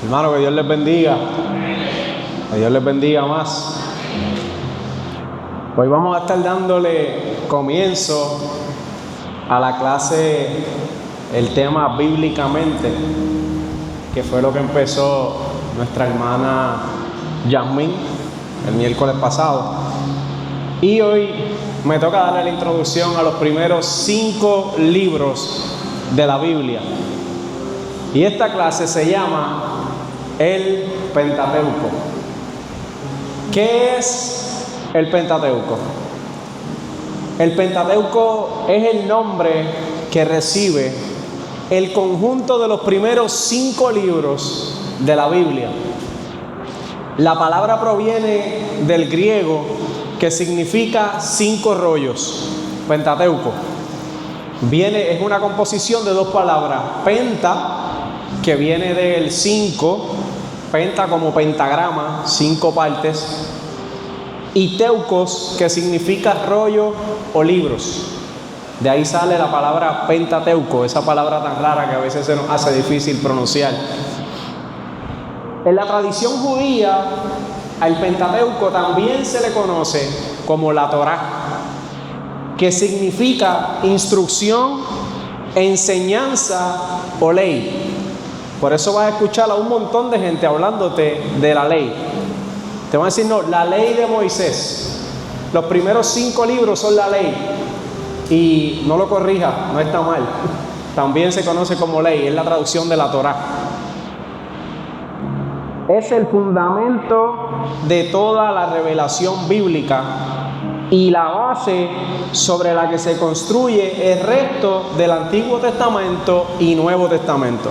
Hermano, que Dios les bendiga. Que Dios les bendiga más. Hoy vamos a estar dándole comienzo a la clase, el tema bíblicamente, que fue lo que empezó nuestra hermana Yasmín el miércoles pasado. Y hoy me toca darle la introducción a los primeros 5 libros de la Biblia. Y esta clase se llama el Pentateuco. ¿Qué es el Pentateuco? El Pentateuco es el nombre que recibe el conjunto de los primeros 5 libros de la Biblia. La palabra proviene del griego, que significa 5 rollos. Pentateuco es una composición de 2 palabras: penta, que viene del 5, penta como pentagrama, 5 partes, y teucos, que significa rollo o libros. De ahí sale la palabra Pentateuco, esa palabra tan rara que a veces se nos hace difícil pronunciar. En la tradición judía, al Pentateuco también se le conoce como la Torá, que significa instrucción, enseñanza o ley. Por eso vas a escuchar a un montón de gente hablándote de la ley. Te van a decir, no, la ley de Moisés. Los primeros 5 libros son la ley. Y no lo corrija, no está mal. También se conoce como ley, es la traducción de la Torá. Es el fundamento de toda la revelación bíblica y la base sobre la que se construye el resto del Antiguo Testamento y Nuevo Testamento.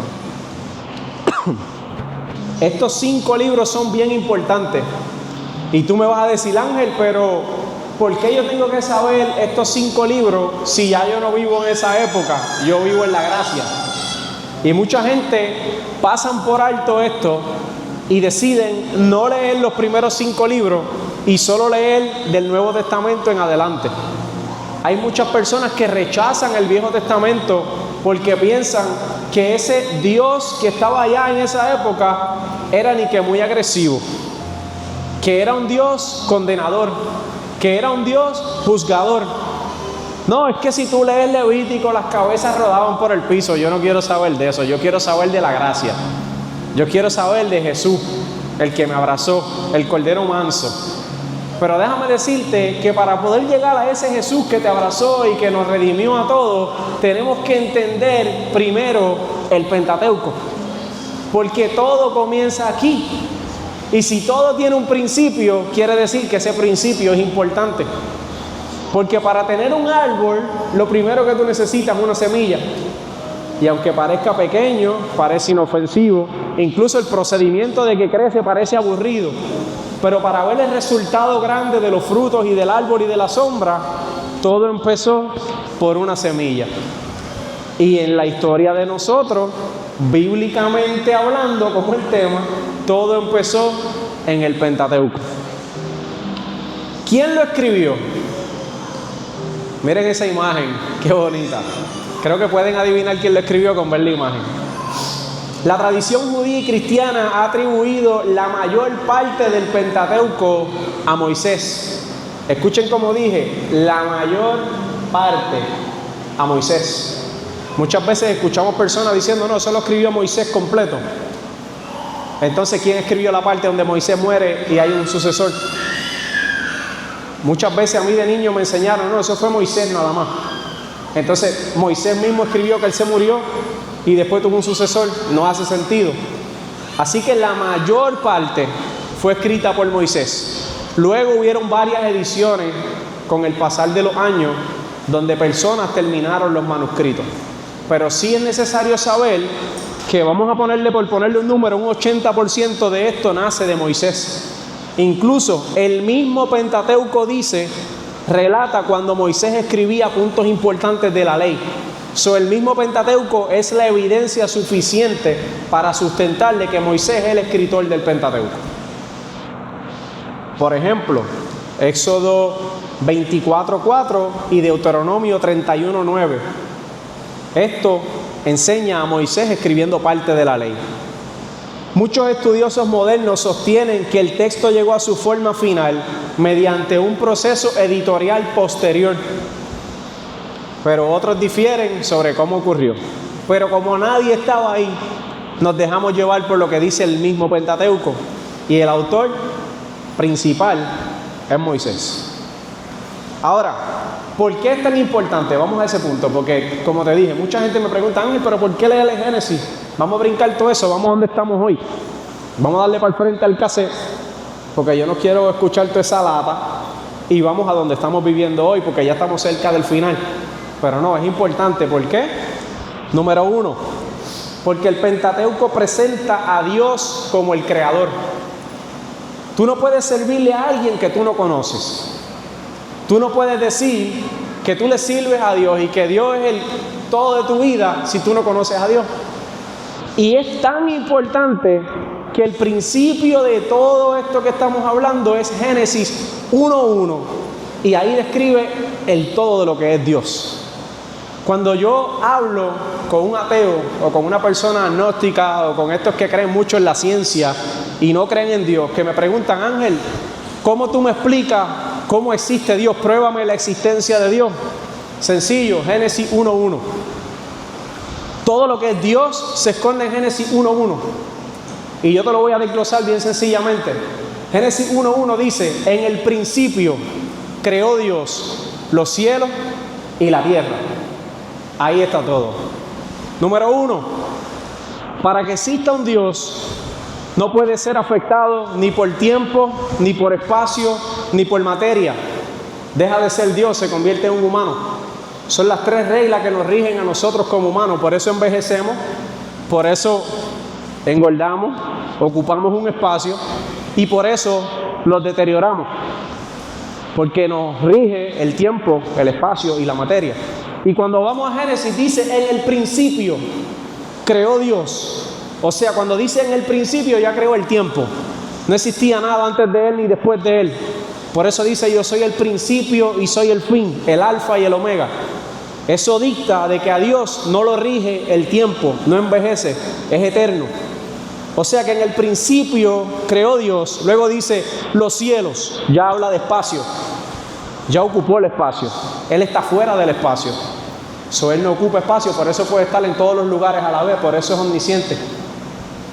Estos 5 libros son bien importantes. Y tú me vas a decir, Ángel, pero ¿por qué yo tengo que saber estos 5 libros si ya yo no vivo en esa época? Yo vivo en la gracia. Y mucha gente pasan por alto esto y deciden no leer los primeros 5 libros y solo leer del Nuevo Testamento en adelante. Hay muchas personas que rechazan el Viejo Testamento porque piensan que ese Dios que estaba allá en esa época era ni que muy agresivo, que era un Dios condenador, que era un Dios juzgador. No, es que si tú lees Levítico, las cabezas rodaban por el piso. Yo no quiero saber de eso, yo quiero saber de la gracia. Yo quiero saber de Jesús, el que me abrazó, el Cordero manso. Pero déjame decirte que para poder llegar a ese Jesús que te abrazó y que nos redimió a todos, tenemos que entender primero el Pentateuco. Porque todo comienza aquí. Y si todo tiene un principio, quiere decir que ese principio es importante. Porque para tener un árbol, lo primero que tú necesitas es una semilla. Y aunque parezca pequeño, parece inofensivo, incluso el procedimiento de que crece parece aburrido, pero para ver el resultado grande de los frutos y del árbol y de la sombra, todo empezó por una semilla. Y en la historia de nosotros, bíblicamente hablando, como el tema, todo empezó en el Pentateuco. ¿Quién lo escribió? Miren esa imagen, qué bonita. Creo que pueden adivinar quién lo escribió con ver la imagen. La tradición judía y cristiana ha atribuido la mayor parte del Pentateuco a Moisés. Escuchen como dije, la mayor parte a Moisés. Muchas veces escuchamos personas diciendo, no, eso lo escribió Moisés completo. Entonces, ¿quién escribió la parte donde Moisés muere y hay un sucesor? Muchas veces a mí de niño me enseñaron, no, eso fue Moisés nada más. Entonces, Moisés mismo escribió que él se murió y después tuvo un sucesor. No hace sentido. Así que la mayor parte fue escrita por Moisés. Luego hubieron varias ediciones con el pasar de los años donde personas terminaron los manuscritos. Pero sí es necesario saber que vamos a por ponerle un número, un 80% de esto nace de Moisés. Incluso el mismo Pentateuco relata cuando Moisés escribía puntos importantes de la ley. El mismo Pentateuco es la evidencia suficiente para sustentarle que Moisés es el escritor del Pentateuco. Por ejemplo, Éxodo 24:4 y Deuteronomio 31:9. Esto enseña a Moisés escribiendo parte de la ley. Muchos estudiosos modernos sostienen que el texto llegó a su forma final mediante un proceso editorial posterior, pero otros difieren sobre cómo ocurrió. Pero como nadie estaba ahí, nos dejamos llevar por lo que dice el mismo Pentateuco, y el autor principal es Moisés. Ahora, ¿por qué es tan importante? Vamos a ese punto, porque como te dije, mucha gente me pregunta, Ángel, ¿pero por qué leer el Génesis? Vamos a brincar todo eso, vamos a donde estamos hoy. Vamos a darle para el frente al cassette, porque yo no quiero escuchar toda esa lata, y vamos a donde estamos viviendo hoy, porque ya estamos cerca del final. Pero no, es importante. ¿Por qué? Número 1, porque el Pentateuco presenta a Dios como el creador. Tú no puedes servirle a alguien que tú no conoces. Tú no puedes decir que tú le sirves a Dios y que Dios es el todo de tu vida si tú no conoces a Dios. Y es tan importante que el principio de todo esto que estamos hablando es Génesis 1:1, y ahí describe el todo de lo que es Dios. Cuando yo hablo con un ateo o con una persona agnóstica o con estos que creen mucho en la ciencia y no creen en Dios, que me preguntan, Ángel, ¿cómo tú me explicas cómo existe Dios? Pruébame la existencia de Dios. Sencillo, Génesis 1:1. Todo lo que es Dios se esconde en Génesis 1:1. Y yo te lo voy a desglosar bien sencillamente. Génesis 1:1 dice, en el principio creó Dios los cielos y la tierra. Ahí está todo. Número 1, para que exista un Dios, no puede ser afectado ni por tiempo, ni por espacio, ni por materia. Deja de ser Dios, se convierte en un humano. Son las 3 reglas que nos rigen a nosotros como humanos. Por eso envejecemos, por eso engordamos, ocupamos un espacio y por eso los deterioramos. Porque nos rige el tiempo, el espacio y la materia. Y cuando vamos a Génesis dice, en el principio creó Dios. O sea, cuando dice en el principio ya creó el tiempo. No existía nada antes de Él ni después de Él. Por eso dice, yo soy el principio y soy el fin, el alfa y el omega. Eso dicta de que a Dios no lo rige el tiempo, no envejece, es eterno. O sea que en el principio creó Dios. Luego dice los cielos, ya habla de espacio. Ya ocupó el espacio. Él está fuera del espacio. Él no ocupa espacio, por eso puede estar en todos los lugares a la vez, por eso es omnisciente.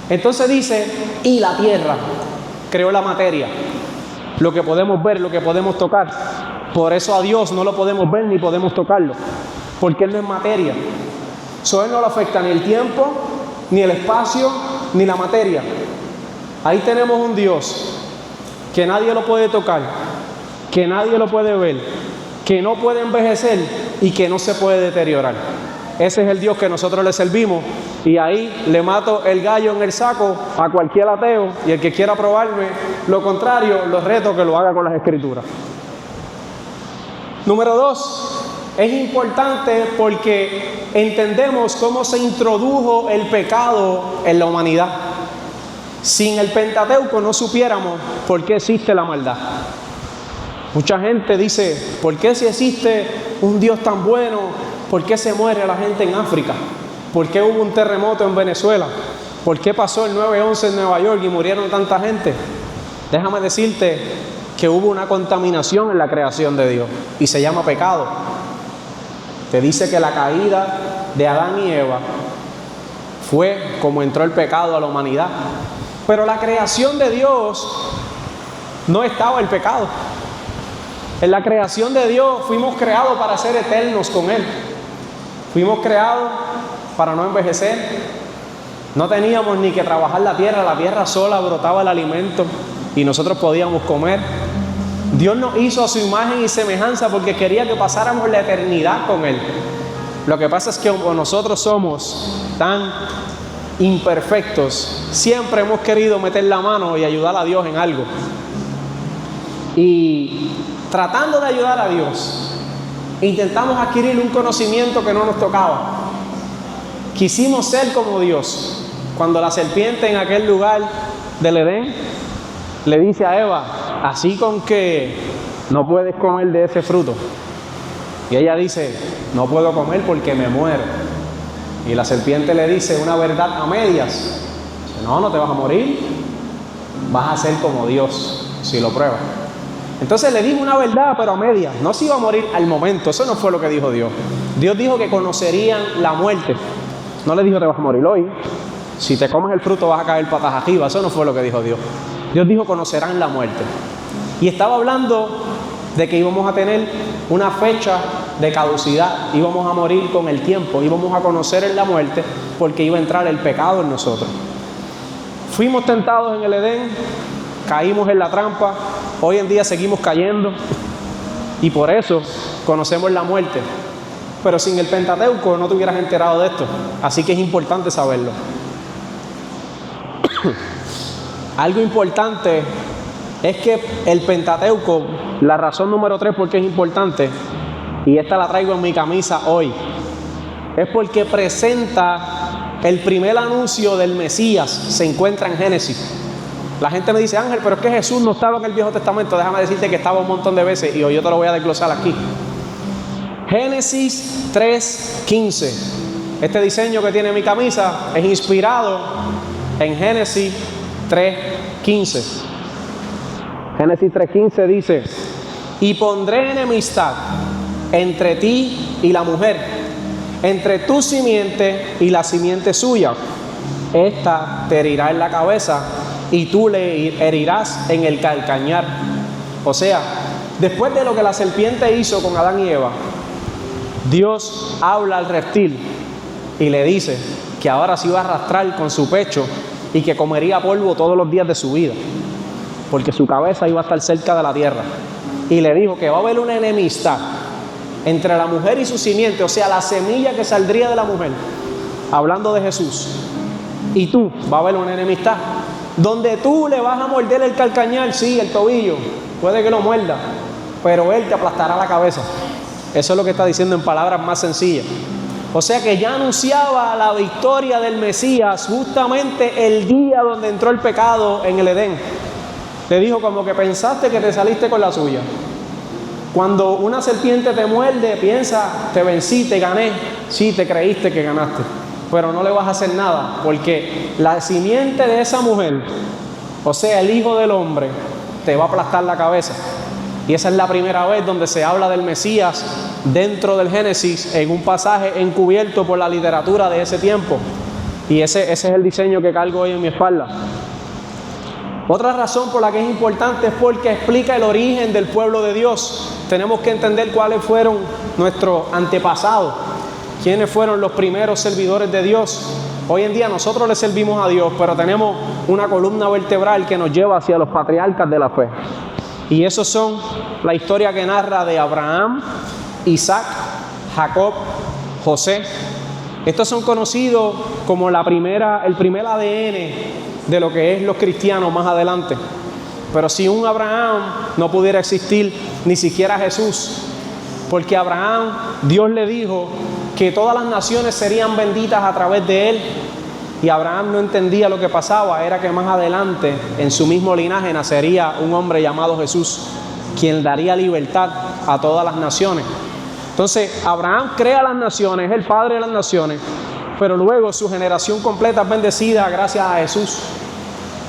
Entonces dice, y la tierra, creó la materia, lo que podemos ver, lo que podemos tocar. Por eso a Dios no lo podemos ver ni podemos tocarlo, porque Él no es materia. Él no lo afecta ni el tiempo, ni el espacio, ni la materia. Ahí tenemos un Dios que nadie lo puede tocar, que nadie lo puede ver, que no puede envejecer y que no se puede deteriorar. Ese es el Dios que nosotros le servimos, y ahí le mato el gallo en el saco a cualquier ateo, y el que quiera probarme lo contrario, lo reto que lo haga con las Escrituras. Número 2, es importante porque entendemos cómo se introdujo el pecado en la humanidad. Sin el Pentateuco no supiéramos por qué existe la maldad. Mucha gente dice, ¿por qué si existe un Dios tan bueno, por qué se muere la gente en África? ¿Por qué hubo un terremoto en Venezuela? ¿Por qué pasó el 9/11 en Nueva York y murieron tanta gente? Déjame decirte que hubo una contaminación en la creación de Dios y se llama pecado. Te dice que la caída de Adán y Eva fue como entró el pecado a la humanidad. Pero la creación de Dios no estaba el pecado. En la creación de Dios fuimos creados para ser eternos con Él. Fuimos creados para no envejecer. No teníamos ni que trabajar la tierra sola brotaba el alimento y nosotros podíamos comer. Dios nos hizo a su imagen y semejanza porque quería que pasáramos la eternidad con Él. Lo que pasa es que como nosotros somos tan imperfectos, siempre hemos querido meter la mano y ayudar a Dios en algo. Y tratando de ayudar a Dios, intentamos adquirir un conocimiento que no nos tocaba. Quisimos ser como Dios. Cuando la serpiente en aquel lugar del Edén le dice a Eva, así con que no puedes comer de ese fruto. Y ella dice, no puedo comer porque me muero. Y la serpiente le dice una verdad a medias. No, no te vas a morir, vas a ser como Dios si lo pruebas. Entonces le dijo una verdad, pero a medias. No se iba a morir al momento, eso no fue lo que dijo Dios. Dios dijo que conocerían la muerte. No le dijo te vas a morir hoy, si te comes el fruto vas a caer patas arriba. Eso no fue lo que dijo Dios. Dios dijo conocerán la muerte. Y estaba hablando de que íbamos a tener una fecha de caducidad, íbamos a morir con el tiempo, íbamos a conocer en la muerte porque iba a entrar el pecado en nosotros. Fuimos tentados en el Edén, caímos en la trampa, hoy en día seguimos cayendo y por eso conocemos la muerte. Pero sin el Pentateuco no te hubieras enterado de esto, así que es importante saberlo. Algo importante es que el Pentateuco, la razón número 3 por qué es importante, y esta la traigo en mi camisa hoy, es porque presenta el primer anuncio del Mesías, se encuentra en Génesis. La gente me dice, Ángel, pero es que Jesús no estaba en el Viejo Testamento. Déjame decirte que estaba un montón de veces y hoy yo te lo voy a desglosar aquí. Génesis 3:15. Este diseño que tiene mi camisa es inspirado en Génesis 3:15. Génesis 3:15 dice, y pondré enemistad entre ti y la mujer, entre tu simiente y la simiente suya. Esta te herirá en la cabeza y tú le herirás en el calcañar. O sea, después de lo que la serpiente hizo con Adán y Eva, Dios habla al reptil y le dice que ahora se iba a arrastrar con su pecho y que comería polvo todos los días de su vida, porque su cabeza iba a estar cerca de la tierra. Y le dijo que va a haber una enemistad entre la mujer y su simiente, o sea, la semilla que saldría de la mujer, hablando de Jesús. Y tú, va a haber una enemistad, donde tú le vas a morder el calcañar, sí, el tobillo, puede que lo muerda, pero él te aplastará la cabeza. Eso es lo que está diciendo en palabras más sencillas. O sea que ya anunciaba la victoria del Mesías justamente el día donde entró el pecado en el Edén. Le dijo como que pensaste que te saliste con la suya. Cuando una serpiente te muerde, piensa, te vencí, te gané. Sí, te creíste que ganaste, pero no le vas a hacer nada, porque la simiente de esa mujer, o sea, el Hijo del Hombre, te va a aplastar la cabeza. Y esa es la primera vez donde se habla del Mesías dentro del Génesis, en un pasaje encubierto por la literatura de ese tiempo. Y ese es el diseño que cargo hoy en mi espalda. Otra razón por la que es importante es porque explica el origen del pueblo de Dios. Tenemos que entender cuáles fueron nuestros antepasados, quiénes fueron los primeros servidores de Dios. Hoy en día nosotros le servimos a Dios, pero tenemos una columna vertebral que nos lleva hacia los patriarcas de la fe. Y esos son la historia que narra de Abraham, Isaac, Jacob, José. Estos son conocidos como el primer ADN de lo que es los cristianos más adelante. Pero sin un Abraham no pudiera existir ni siquiera Jesús, porque Abraham, Dios le dijo que todas las naciones serían benditas a través de él, y Abraham no entendía lo que pasaba. Era que más adelante en su mismo linaje nacería un hombre llamado Jesús, quien daría libertad a todas las naciones. Entonces Abraham crea las naciones, es el padre de las naciones, pero luego su generación completa es bendecida gracias a Jesús,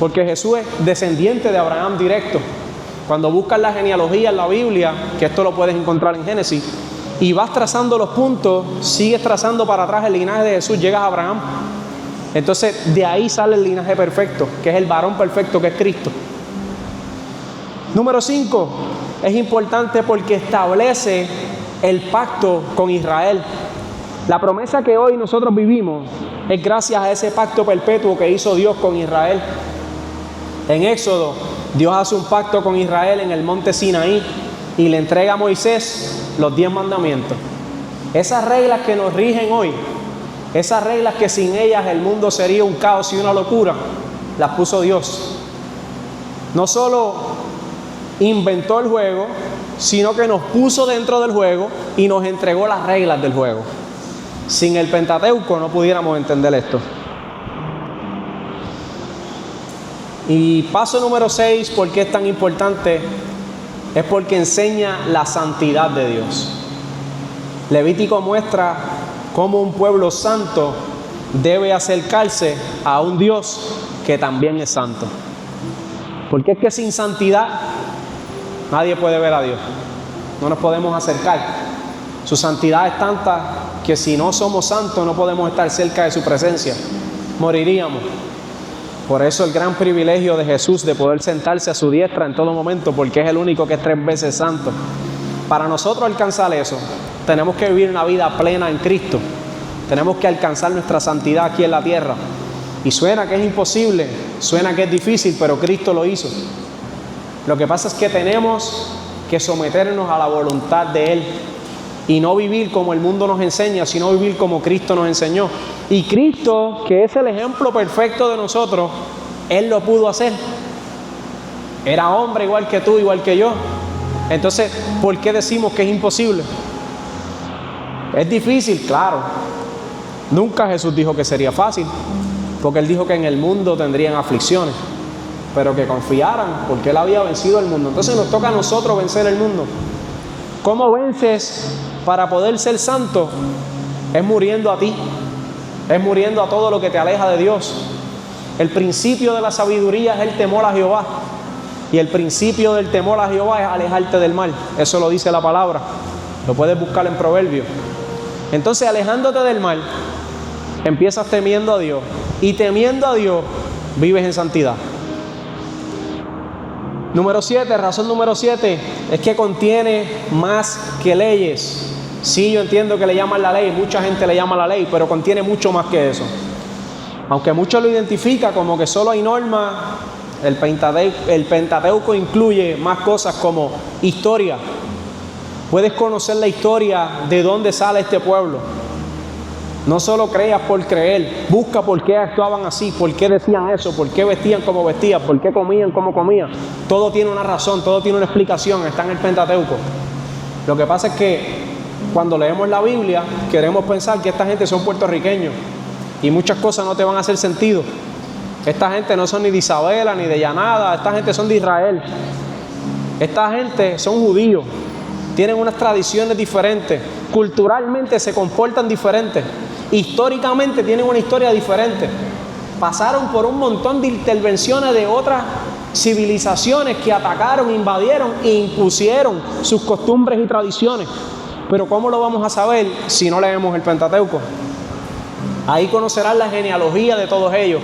porque Jesús es descendiente de Abraham directo. Cuando buscas la genealogía en la Biblia, que esto lo puedes encontrar en Génesis, y vas trazando los puntos, sigues trazando para atrás el linaje de Jesús, llegas a Abraham. Entonces de ahí sale el linaje perfecto, que es el varón perfecto, que es Cristo. Número 5, es importante porque establece el pacto con Israel. La promesa que hoy nosotros vivimos es gracias a ese pacto perpetuo que hizo Dios con Israel. En Éxodo, Dios hace un pacto con Israel en el monte Sinaí y le entrega a Moisés los 10 mandamientos. Esas reglas que nos rigen hoy, esas reglas que sin ellas el mundo sería un caos y una locura, las puso Dios. No solo inventó el juego, sino que nos puso dentro del juego y nos entregó las reglas del juego. Sin el Pentateuco no pudiéramos entender esto. Y paso número 6, ¿por qué es tan importante? Es porque enseña la santidad de Dios. Levítico muestra cómo un pueblo santo debe acercarse a un Dios que también es santo. Porque es que sin santidad nadie puede ver a Dios. No nos podemos acercar. Su santidad es tanta que si no somos santos no podemos estar cerca de su presencia. Moriríamos. Por eso el gran privilegio de Jesús de poder sentarse a su diestra en todo momento, porque es el único que es 3 veces santo. Para nosotros alcanzar eso, tenemos que vivir una vida plena en Cristo. Tenemos que alcanzar nuestra santidad aquí en la tierra. Y suena que es imposible, suena que es difícil, pero Cristo lo hizo. Lo que pasa es que tenemos que someternos a la voluntad de Él y no vivir como el mundo nos enseña, sino vivir como Cristo nos enseñó. Y Cristo, que es el ejemplo perfecto de nosotros, Él lo pudo hacer. Era hombre igual que tú, igual que yo. Entonces, ¿por qué decimos que es imposible? Es difícil, claro. Nunca Jesús dijo que sería fácil, porque Él dijo que en el mundo tendrían aflicciones, pero que confiaran, porque Él había vencido el mundo. Entonces nos toca a nosotros vencer el mundo. ¿Cómo vences para poder ser santo? Es muriendo a ti, es muriendo a todo lo que te aleja de Dios. El principio de la sabiduría es el temor a Jehová, y el principio del temor a Jehová es alejarte del mal. Eso lo dice la palabra, lo puedes buscar en Proverbios. Entonces, alejándote del mal, empiezas temiendo a Dios, y temiendo a Dios vives en santidad. Número 7, razón número 7, es que contiene más que leyes. Sí, yo entiendo que le llaman la ley, mucha gente le llama la ley, pero contiene mucho más que eso. Aunque muchos lo identifican como que solo hay normas, el Pentateuco incluye más cosas como historia. Puedes conocer la historia de dónde sale este pueblo. No solo creas por creer, busca por qué actuaban así, por qué decían eso, por qué vestían como vestían, por qué comían como comían. Todo tiene una razón, todo tiene una explicación, está en el Pentateuco. Lo que pasa es que cuando leemos la Biblia queremos pensar que esta gente son puertorriqueños y muchas cosas no te van a hacer sentido. Esta gente no son ni de Isabela ni de Llanada, esta gente son de Israel. Esta gente son judíos, tienen unas tradiciones diferentes, culturalmente se comportan diferentes, históricamente tienen una historia diferente. Pasaron por un montón de intervenciones de otras civilizaciones que atacaron, invadieron e impusieron sus costumbres y tradiciones. Pero ¿cómo lo vamos a saber si no leemos el Pentateuco? Ahí conocerás la genealogía de todos ellos.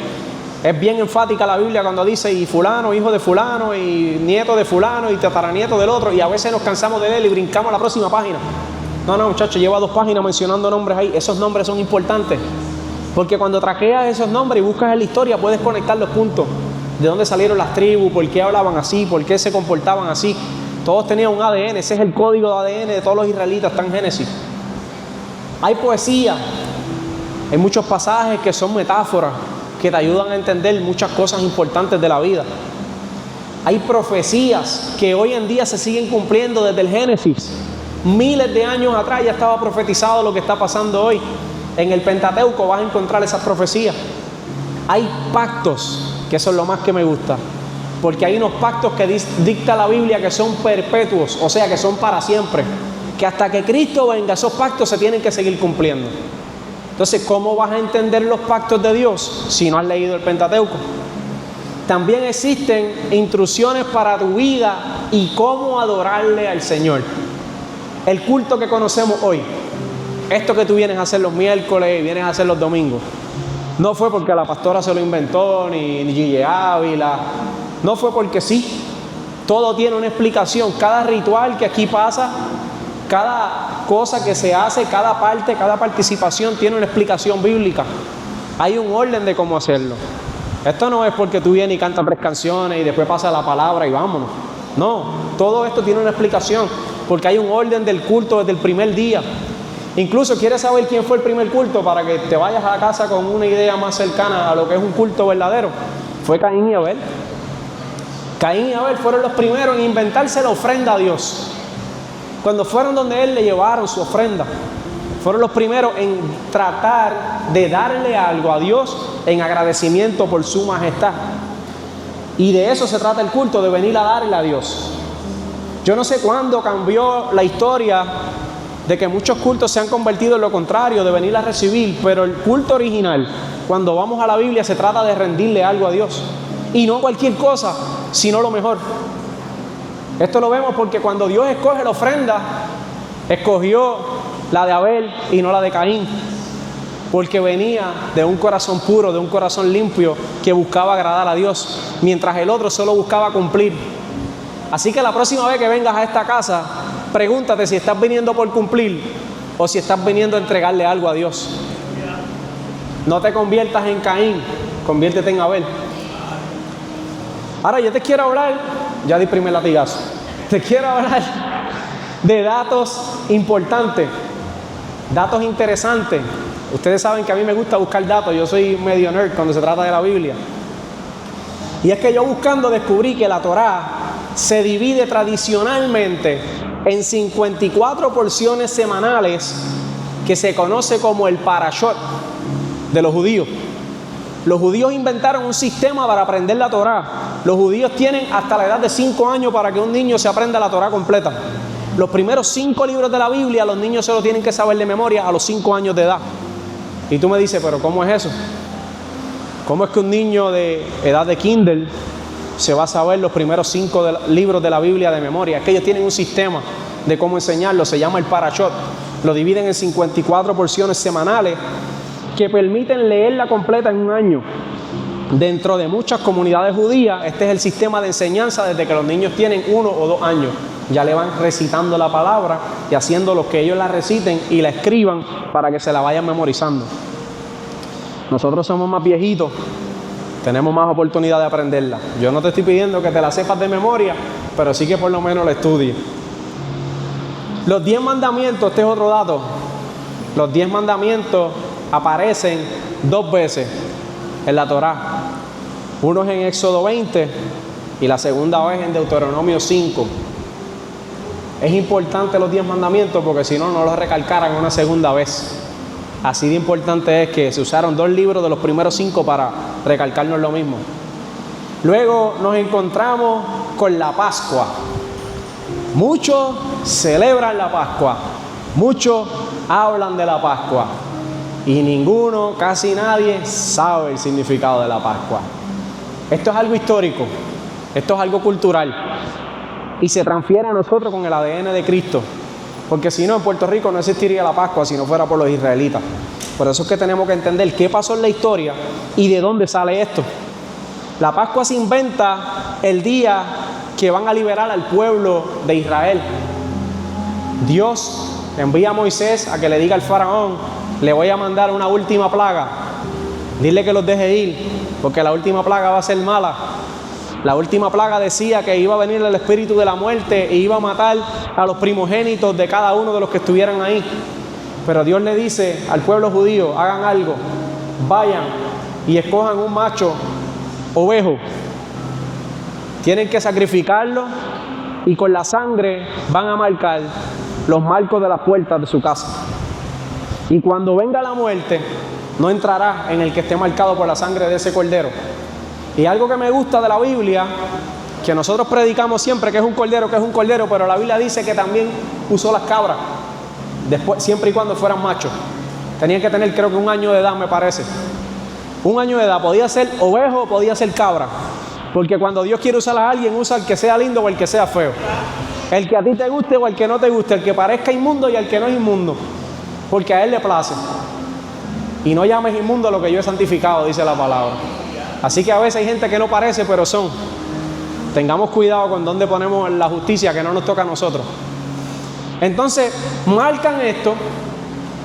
Es bien enfática la Biblia cuando dice y fulano, hijo de fulano, y nieto de fulano, y tataranieto del otro, y a veces nos cansamos de leer y brincamos a la próxima página. No, muchachos, lleva 2 páginas mencionando nombres ahí. Esos nombres son importantes, porque cuando traqueas esos nombres y buscas en la historia, puedes conectar los puntos. De dónde salieron las tribus, por qué hablaban así, por qué se comportaban así. Todos tenían un ADN, ese es el código de ADN de todos los israelitas, está en Génesis. Hay poesía, hay muchos pasajes que son metáforas, que te ayudan a entender muchas cosas importantes de la vida. Hay profecías que hoy en día se siguen cumpliendo desde el Génesis. Miles de años atrás ya estaba profetizado lo que está pasando hoy. En el Pentateuco vas a encontrar esas profecías. Hay pactos, que eso es lo más que me gusta, porque hay unos pactos que dicta la Biblia que son perpetuos, o sea que son para siempre, que hasta que Cristo venga esos pactos se tienen que seguir cumpliendo. Entonces, ¿cómo vas a entender los pactos de Dios si no has leído el Pentateuco? También existen instrucciones para tu vida y cómo adorarle al Señor. El culto que conocemos hoy, esto que tú vienes a hacer los miércoles y vienes a hacer los domingos, no fue porque la pastora se lo inventó, ni Gille Ávila, no fue porque sí. Todo tiene una explicación. Cada ritual que aquí pasa, cada cosa que se hace, cada parte, cada participación tiene una explicación bíblica. Hay un orden de cómo hacerlo. Esto no es porque tú vienes y cantas 3 canciones y después pasa la palabra y vámonos. No, todo esto tiene una explicación, porque hay un orden del culto desde el primer día. Incluso, ¿quieres saber quién fue el primer culto para que te vayas a la casa con una idea más cercana a lo que es un culto verdadero? Fue Caín y Abel. Caín y Abel fueron los primeros en inventarse la ofrenda a Dios. Cuando fueron donde él, le llevaron su ofrenda. Fueron los primeros en tratar de darle algo a Dios en agradecimiento por su majestad. Y de eso se trata el culto, de venir a darle a Dios. Yo no sé cuándo cambió la historia de que muchos cultos se han convertido en lo contrario, de venir a recibir, pero el culto original Cuando vamos a la Biblia se trata de rendirle algo a Dios. Y no cualquier cosa, sino lo mejor. Esto lo vemos porque cuando Dios escoge la ofrenda, escogió la de Abel y no la de Caín. Porque venía de un corazón puro, de un corazón limpio, que buscaba agradar a Dios, mientras el otro solo buscaba cumplir. Así que la próxima vez que vengas a esta casa, pregúntate si estás viniendo por cumplir o si estás viniendo a entregarle algo a Dios. No te conviertas en Caín, conviértete en Abel. Ahora yo te quiero hablar, ya di primer latigazo, te quiero hablar de datos importantes, datos interesantes. Ustedes saben que a mí me gusta buscar datos, yo soy medio nerd cuando se trata de la Biblia. Y es que yo buscando descubrí que la Torá se divide tradicionalmente en 54 porciones semanales que se conoce como el parashot de los judíos. Los judíos inventaron un sistema para aprender la Torá. Los judíos tienen hasta la edad de 5 años para que un niño se aprenda la Torá completa. Los primeros 5 libros de la Biblia los niños se los tienen que saber de memoria a los 5 años de edad. Y tú me dices, ¿pero cómo es eso? ¿Cómo es que un niño de edad de kinder se va a saber los primeros 5 libros de la Biblia de memoria? Es que ellos tienen un sistema de cómo enseñarlo, se llama el parashot. Lo dividen en 54 porciones semanales que permiten leerla completa en un año. Dentro de muchas comunidades judías, este es el sistema de enseñanza desde que los niños tienen 1 o 2 años. Ya le van recitando la palabra y haciendo lo que ellos la reciten y la escriban para que se la vayan memorizando. Nosotros somos más viejitos, tenemos más oportunidad de aprenderla. Yo no te estoy pidiendo que te la sepas de memoria, pero sí que por lo menos la estudies. Los 10 mandamientos, este es otro dato. Los 10 mandamientos aparecen 2 veces en la Torá. Uno es en Éxodo 20 y la segunda vez en Deuteronomio 5. Es importante los 10 mandamientos porque si no, no los recalcaran una segunda vez. Así de importante es que se usaron 2 libros de los primeros 5 para recalcarnos lo mismo. Luego nos encontramos con la Pascua. Muchos celebran la Pascua, muchos hablan de la Pascua y ninguno, casi nadie, sabe el significado de la Pascua. Esto es algo histórico, esto es algo cultural y se transfiere a nosotros con el ADN de Cristo, porque si no, en Puerto Rico no existiría la Pascua si no fuera por los israelitas. Por eso es que tenemos que entender qué pasó en la historia y de dónde sale esto. La Pascua se inventa el día que van a liberar al pueblo de Israel. Dios envía a Moisés a que le diga al faraón: le voy a mandar una última plaga, dile que los deje ir, porque la última plaga va a ser mala. La última plaga decía que iba a venir el espíritu de la muerte e iba a matar a los primogénitos de cada uno de los que estuvieran ahí. Pero Dios le dice al pueblo judío: hagan algo, vayan y escojan un macho ovejo. Tienen que sacrificarlo y con la sangre van a marcar los marcos de las puertas de su casa. Y cuando venga la muerte, no entrará en el que esté marcado por la sangre de ese cordero. Y algo que me gusta de la Biblia, que nosotros predicamos siempre que es un cordero, pero la Biblia dice que también usó las cabras, después, siempre y cuando fueran machos. Tenían que tener, creo que 1 año de edad, me parece. 1 año de edad, podía ser ovejo o podía ser cabra. Porque cuando Dios quiere usar a alguien, usa al que sea lindo o el que sea feo. El que a ti te guste o el que no te guste, el que parezca inmundo y el que no es inmundo. Porque a Él le place. Y no llames inmundo lo que yo he santificado, dice la palabra. Así que a veces hay gente que no parece, pero son. Tengamos cuidado con dónde ponemos la justicia que no nos toca a nosotros. Entonces, marcan esto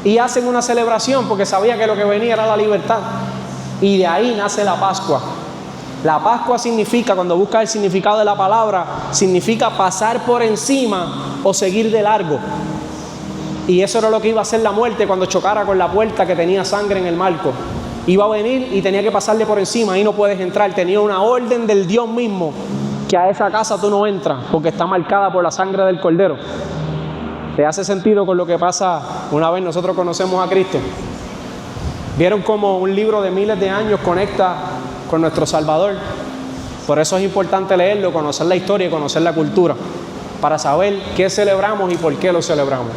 y hacen una celebración porque sabía que lo que venía era la libertad. Y de ahí nace la Pascua. La Pascua significa, cuando buscas el significado de la palabra, significa pasar por encima o seguir de largo. Y eso era lo que iba a hacer la muerte cuando chocara con la puerta que tenía sangre en el marco. Iba a venir y tenía que pasarle por encima, ahí no puedes entrar. Tenía una orden del Dios mismo que a esa casa tú no entras porque está marcada por la sangre del Cordero. ¿Te hace sentido con lo que pasa una vez nosotros conocemos a Cristo? ¿Vieron cómo un libro de miles de años conecta con nuestro Salvador? Por eso es importante leerlo, conocer la historia y conocer la cultura, para saber qué celebramos y por qué lo celebramos.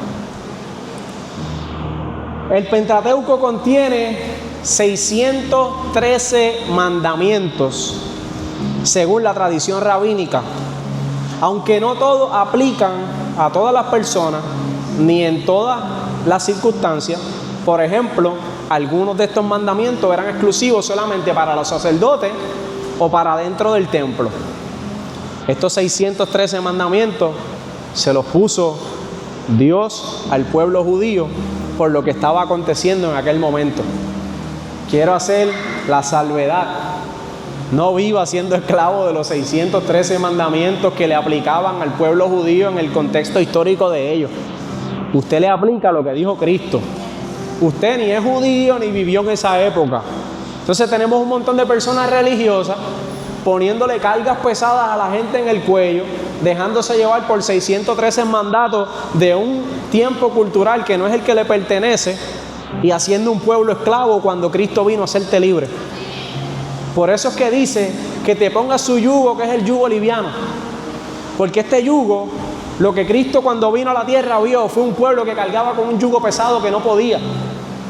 El Pentateuco contiene 613 mandamientos, según la tradición rabínica. Aunque no todos aplican a todas las personas, ni en todas las circunstancias. Por ejemplo, algunos de estos mandamientos eran exclusivos solamente para los sacerdotes o para dentro del templo. Estos 613 mandamientos se los puso Dios al pueblo judío por lo que estaba aconteciendo en aquel momento. Quiero hacer la salvedad: no viva siendo esclavo de los 613 mandamientos que le aplicaban al pueblo judío en el contexto histórico de ellos. Usted le aplica lo que dijo Cristo. Usted ni es judío ni vivió en esa época. Entonces tenemos un montón de personas religiosas poniéndole cargas pesadas a la gente en el cuello, dejándose llevar por 613 mandatos de un tiempo cultural que no es el que le pertenece, y haciendo un pueblo esclavo cuando Cristo vino a hacerte libre. Por eso es que dice que te pongas su yugo, que es el yugo liviano. Porque este yugo, lo que Cristo cuando vino a la tierra vio fue un pueblo que cargaba con un yugo pesado que no podía.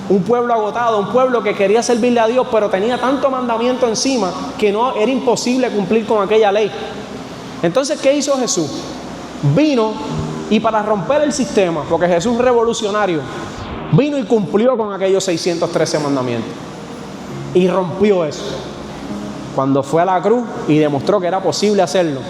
Un pueblo agotado, un pueblo que quería servirle a Dios, pero tenía tanto mandamiento encima que no era imposible cumplir con aquella ley. Entonces, ¿qué hizo Jesús? Vino, y para romper el sistema, porque Jesús es revolucionario, vino y cumplió con aquellos 613 mandamientos. Y rompió eso. Cuando fue a la cruz y demostró que era posible hacerlo.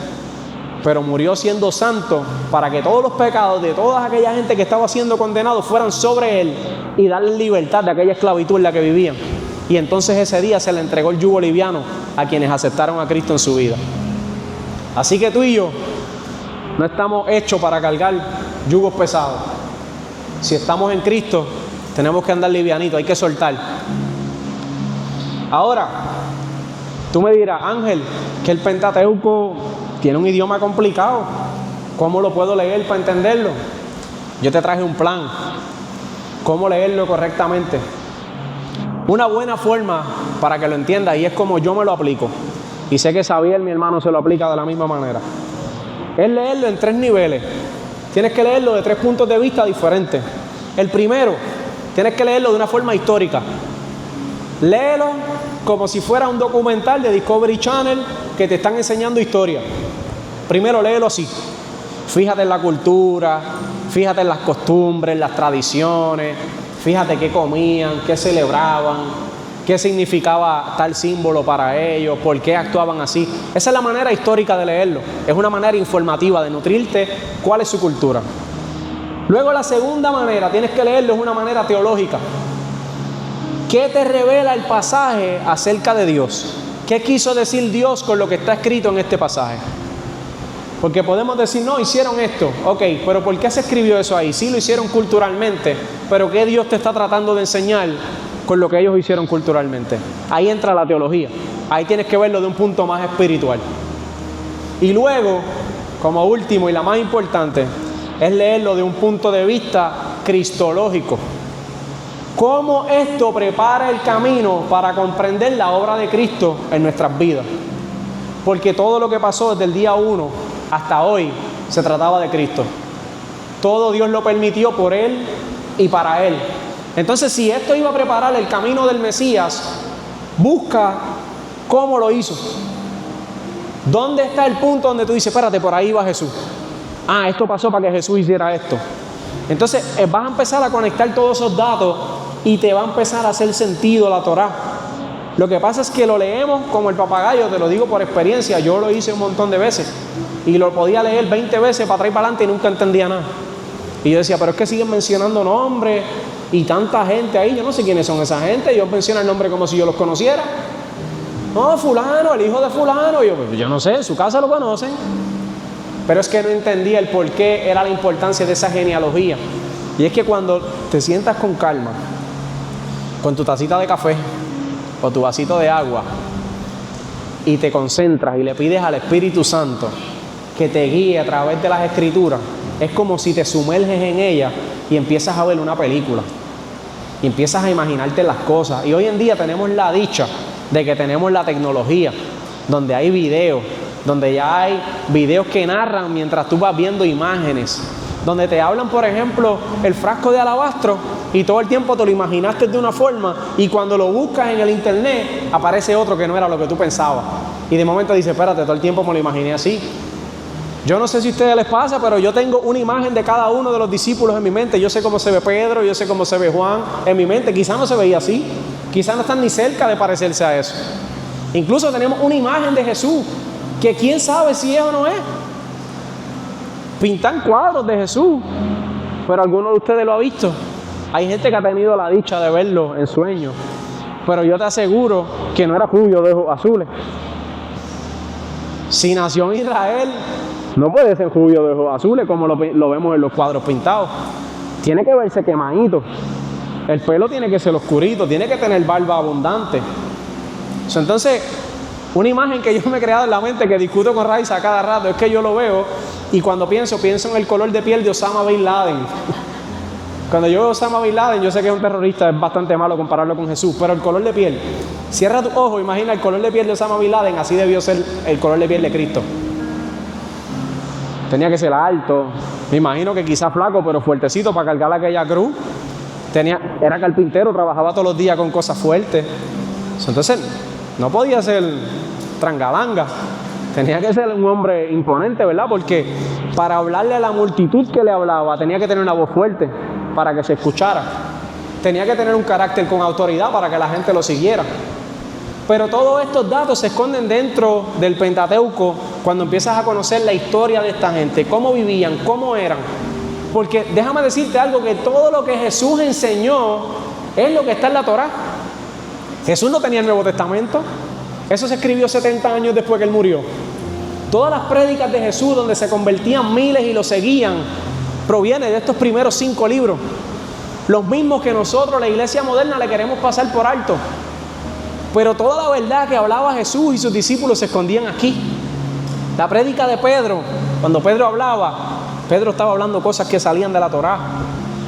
Pero murió siendo santo para que todos los pecados de toda aquella gente que estaba siendo condenado fueran sobre él y darle libertad de aquella esclavitud en la que vivían. Y entonces ese día se le entregó el yugo liviano a quienes aceptaron a Cristo en su vida. Así que tú y yo no estamos hechos para cargar yugos pesados. Si estamos en Cristo, tenemos que andar livianito, hay que soltar. Ahora, tú me dirás: Ángel, que el Pentateuco tiene un idioma complicado, ¿cómo lo puedo leer para entenderlo? Yo te traje un plan, cómo leerlo correctamente. Una buena forma para que lo entiendas, y es como yo me lo aplico, y sé que Xavier, mi hermano, se lo aplica de la misma manera, es leerlo en 3 niveles. Tienes que leerlo de 3 puntos de vista diferentes. El primero, tienes que leerlo de una forma histórica. Léelo como si fuera un documental de Discovery Channel que te están enseñando historia. Primero léelo así. Fíjate en la cultura, fíjate en las costumbres, las tradiciones, fíjate qué comían, qué celebraban, qué significaba tal símbolo para ellos, por qué actuaban así. Esa es la manera histórica de leerlo. Es una manera informativa de nutrirte cuál es su cultura. Luego, la segunda manera, tienes que leerlo, es una manera teológica. ¿Qué te revela el pasaje acerca de Dios? ¿Qué quiso decir Dios con lo que está escrito en este pasaje? Porque podemos decir: no, hicieron esto. Ok, pero ¿por qué se escribió eso ahí? Sí, lo hicieron culturalmente, pero ¿qué Dios te está tratando de enseñar con lo que ellos hicieron culturalmente? Ahí entra la teología. Ahí tienes que verlo de un punto más espiritual. Y luego, como último y la más importante, es leerlo de un punto de vista cristológico. ¿Cómo esto prepara el camino para comprender la obra de Cristo en nuestras vidas? Porque todo lo que pasó desde el día 1 hasta hoy se trataba de Cristo. Todo Dios lo permitió por Él y para Él. Entonces, si esto iba a preparar el camino del Mesías, busca cómo lo hizo. ¿Dónde está el punto donde tú dices: espérate, por ahí va Jesús? Ah, esto pasó para que Jesús hiciera esto. Entonces vas a empezar a conectar todos esos datos y te va a empezar a hacer sentido la Torá. Lo que pasa es que lo leemos como el papagayo, te lo digo por experiencia. Yo lo hice un montón de veces y lo podía leer 20 veces para atrás y para adelante y nunca entendía nada. Y yo decía: pero es que siguen mencionando nombres y tanta gente ahí, yo no sé quiénes son esa gente. Yo menciono el nombre como si yo los conociera. No, fulano, el hijo de fulano. Yo no sé, en su casa lo conocen. Pero es que no entendía el por qué era la importancia de esa genealogía. Y es que cuando te sientas con calma, con tu tacita de café o tu vasito de agua, y te concentras y le pides al Espíritu Santo que te guíe a través de las Escrituras, es como si te sumerges en ella y empiezas a ver una película. Y empiezas a imaginarte las cosas. Y hoy en día tenemos la dicha de que tenemos la tecnología, donde hay videos, donde ya hay videos que narran mientras tú vas viendo imágenes, donde te hablan, por ejemplo, el frasco de alabastro y todo el tiempo te lo imaginaste de una forma y cuando lo buscas en el internet aparece otro que no era lo que tú pensabas. Y de momento dices, espérate, todo el tiempo me lo imaginé así. Yo no sé si a ustedes les pasa, pero yo tengo una imagen de cada uno de los discípulos en mi mente. Yo sé cómo se ve Pedro, yo sé cómo se ve Juan en mi mente. Quizás no se veía así, quizás no están ni cerca de parecerse a eso. Incluso tenemos una imagen de Jesús, que quién sabe si es o no es. Pintan cuadros de Jesús, pero alguno de ustedes lo ha visto. Hay gente que ha tenido la dicha de verlo en sueños, pero yo te aseguro que no era rubio de ojos azules. Si nació en Israel, no puede ser rubio de ojos azules como lo vemos en los cuadros pintados. Tiene que verse quemadito. El pelo tiene que ser oscurito, tiene que tener barba abundante. Entonces, una imagen que yo me he creado en la mente, que discuto con Raiza cada rato, es que yo lo veo y cuando pienso en el color de piel de Osama Bin Laden. Cuando yo veo a Osama Bin Laden, yo sé que es un terrorista, es bastante malo compararlo con Jesús, pero el color de piel, cierra tu ojo, imagina el color de piel de Osama Bin Laden, así debió ser el color de piel de Cristo. Tenía que ser alto, me imagino que quizás flaco, pero fuertecito para cargar aquella cruz. Era carpintero, trabajaba todos los días con cosas fuertes. Entonces, no podía ser trangalanga. Tenía que ser un hombre imponente, ¿verdad? Porque para hablarle a la multitud que le hablaba, tenía que tener una voz fuerte para que se escuchara. Tenía que tener un carácter con autoridad para que la gente lo siguiera. Pero todos estos datos se esconden dentro del Pentateuco cuando empiezas a conocer la historia de esta gente, cómo vivían, cómo eran. Porque déjame decirte algo, que todo lo que Jesús enseñó es lo que está en la Torá. Jesús no tenía el Nuevo Testamento. Eso se escribió 70 años después que Él murió. Todas las prédicas de Jesús donde se convertían miles y lo seguían, provienen de estos primeros 5 libros. Los mismos que nosotros, la iglesia moderna, le queremos pasar por alto. Pero toda la verdad que hablaba Jesús y sus discípulos se escondían aquí. La prédica de Pedro, cuando Pedro hablaba, Pedro estaba hablando cosas que salían de la Torá.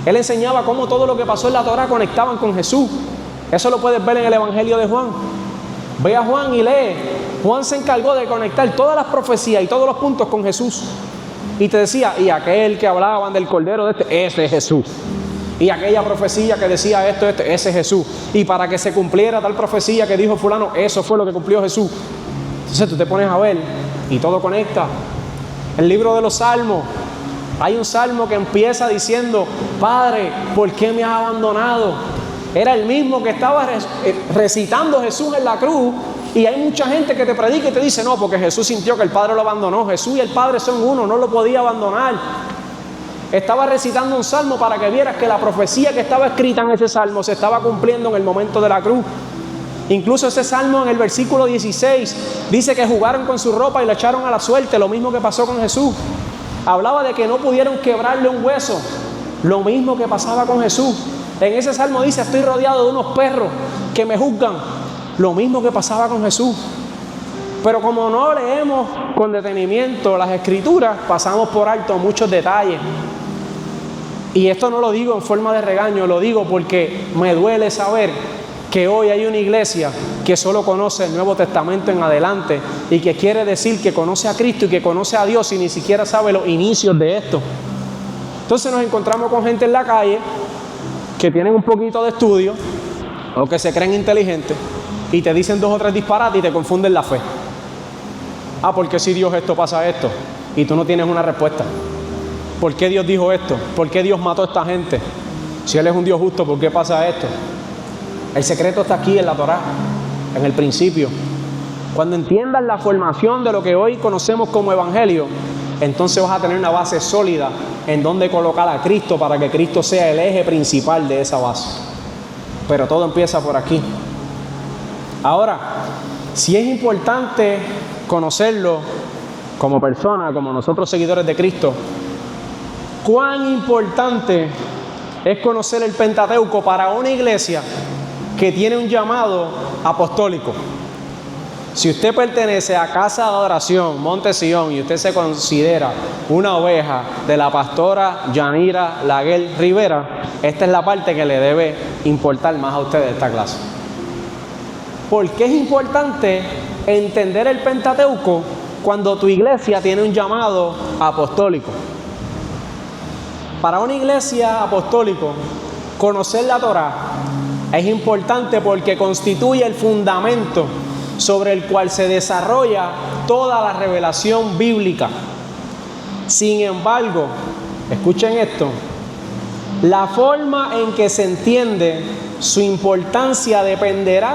Él enseñaba cómo todo lo que pasó en la Torá conectaban con Jesús. Eso lo puedes ver en el Evangelio de Juan. Ve a Juan y lee. Juan se encargó de conectar todas las profecías y todos los puntos con Jesús. Y te decía, y aquel que hablaban del Cordero de ese es Jesús. Y aquella profecía que decía esto, ese es Jesús. Y para que se cumpliera tal profecía que dijo fulano, eso fue lo que cumplió Jesús. Entonces tú te pones a ver y todo conecta. El libro de los Salmos, hay un salmo que empieza diciendo, Padre, ¿por qué me has abandonado? Era el mismo que estaba recitando Jesús en la cruz. Y hay mucha gente que te predica y te dice, no, porque Jesús sintió que el Padre lo abandonó. Jesús y el Padre son uno, no lo podía abandonar. Estaba recitando un salmo para que vieras que la profecía que estaba escrita en ese salmo se estaba cumpliendo en el momento de la cruz. Incluso ese salmo en el versículo 16 dice que jugaron con su ropa y la echaron a la suerte, lo mismo que pasó con Jesús. Hablaba de que no pudieron quebrarle un hueso, lo mismo que pasaba con Jesús. En ese salmo dice, estoy rodeado de unos perros que me juzgan, lo mismo que pasaba con Jesús. Pero como no leemos con detenimiento las Escrituras, pasamos por alto muchos detalles. Y esto no lo digo en forma de regaño, lo digo porque me duele saber que hoy hay una iglesia que solo conoce el Nuevo Testamento en adelante y que quiere decir que conoce a Cristo y que conoce a Dios y ni siquiera sabe los inicios de esto. Entonces nos encontramos con gente en la calle que tienen un poquito de estudio o que se creen inteligentes y te dicen 2 o 3 disparates y te confunden la fe. Ah, ¿por qué si Dios esto pasa esto? Y tú no tienes una respuesta. ¿Por qué Dios dijo esto? ¿Por qué Dios mató a esta gente? Si Él es un Dios justo, ¿por qué pasa esto? El secreto está aquí en la Torá, en el principio. Cuando entiendas la formación de lo que hoy conocemos como Evangelio, entonces vas a tener una base sólida en donde colocar a Cristo para que Cristo sea el eje principal de esa base. Pero todo empieza por aquí. Ahora, si es importante conocerlo como persona, como nosotros seguidores de Cristo, ¿cuán importante es conocer el Pentateuco para una iglesia que tiene un llamado apostólico? Si usted pertenece a Casa de Adoración Monte Sión y usted se considera una oveja de la pastora Yanira Laguel Rivera, esta es la parte que le debe importar más a usted de esta clase. ¿Por qué es importante entender el Pentateuco cuando tu iglesia tiene un llamado apostólico? Para una iglesia apostólico, Conocer la Torá es importante porque constituye el fundamento sobre el cual se desarrolla toda la revelación bíblica. Sin embargo, escuchen esto, la forma en que se entiende su importancia dependerá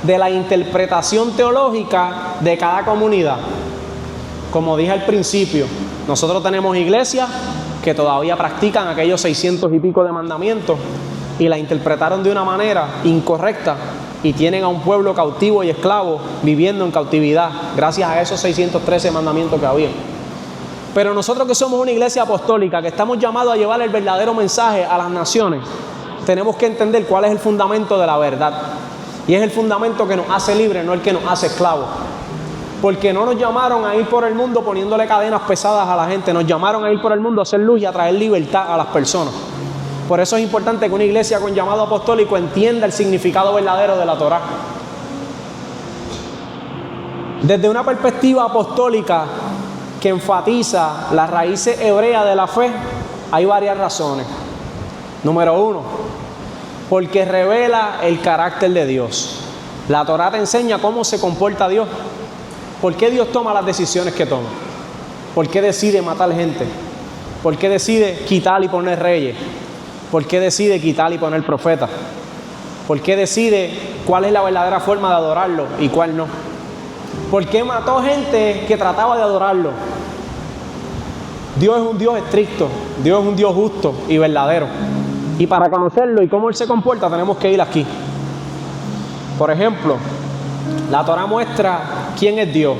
de la interpretación teológica de cada comunidad. Como dije al principio, nosotros tenemos iglesias que todavía practican aquellos 600 y pico de mandamientos y la interpretaron de una manera incorrecta y tienen a un pueblo cautivo y esclavo viviendo en cautividad gracias a esos 613 mandamientos que había. Pero nosotros que somos una iglesia apostólica, que estamos llamados a llevar el verdadero mensaje a las naciones, tenemos que entender cuál es el fundamento de la verdad. Y es el fundamento que nos hace libres, no el que nos hace esclavos. Porque no nos llamaron a ir por el mundo poniéndole cadenas pesadas a la gente, nos llamaron a ir por el mundo a hacer luz y a traer libertad a las personas. Por eso es importante que una iglesia con llamado apostólico entienda el significado verdadero de la Torá. Desde una perspectiva apostólica que enfatiza las raíces hebreas de la fe, hay varias razones. Número 1, porque revela el carácter de Dios. La Torá te enseña cómo se comporta Dios. ¿Por qué Dios toma las decisiones que toma? ¿Por qué decide matar gente? ¿Por qué decide quitar y poner reyes? ¿Por qué decide quitar y poner profetas? ¿Por qué decide cuál es la verdadera forma de adorarlo y cuál no? ¿Por qué mató gente que trataba de adorarlo? Dios es un Dios estricto, Dios es un Dios justo y verdadero. Y para conocerlo y cómo Él se comporta tenemos que ir aquí. Por ejemplo, la Torá muestra quién es Dios.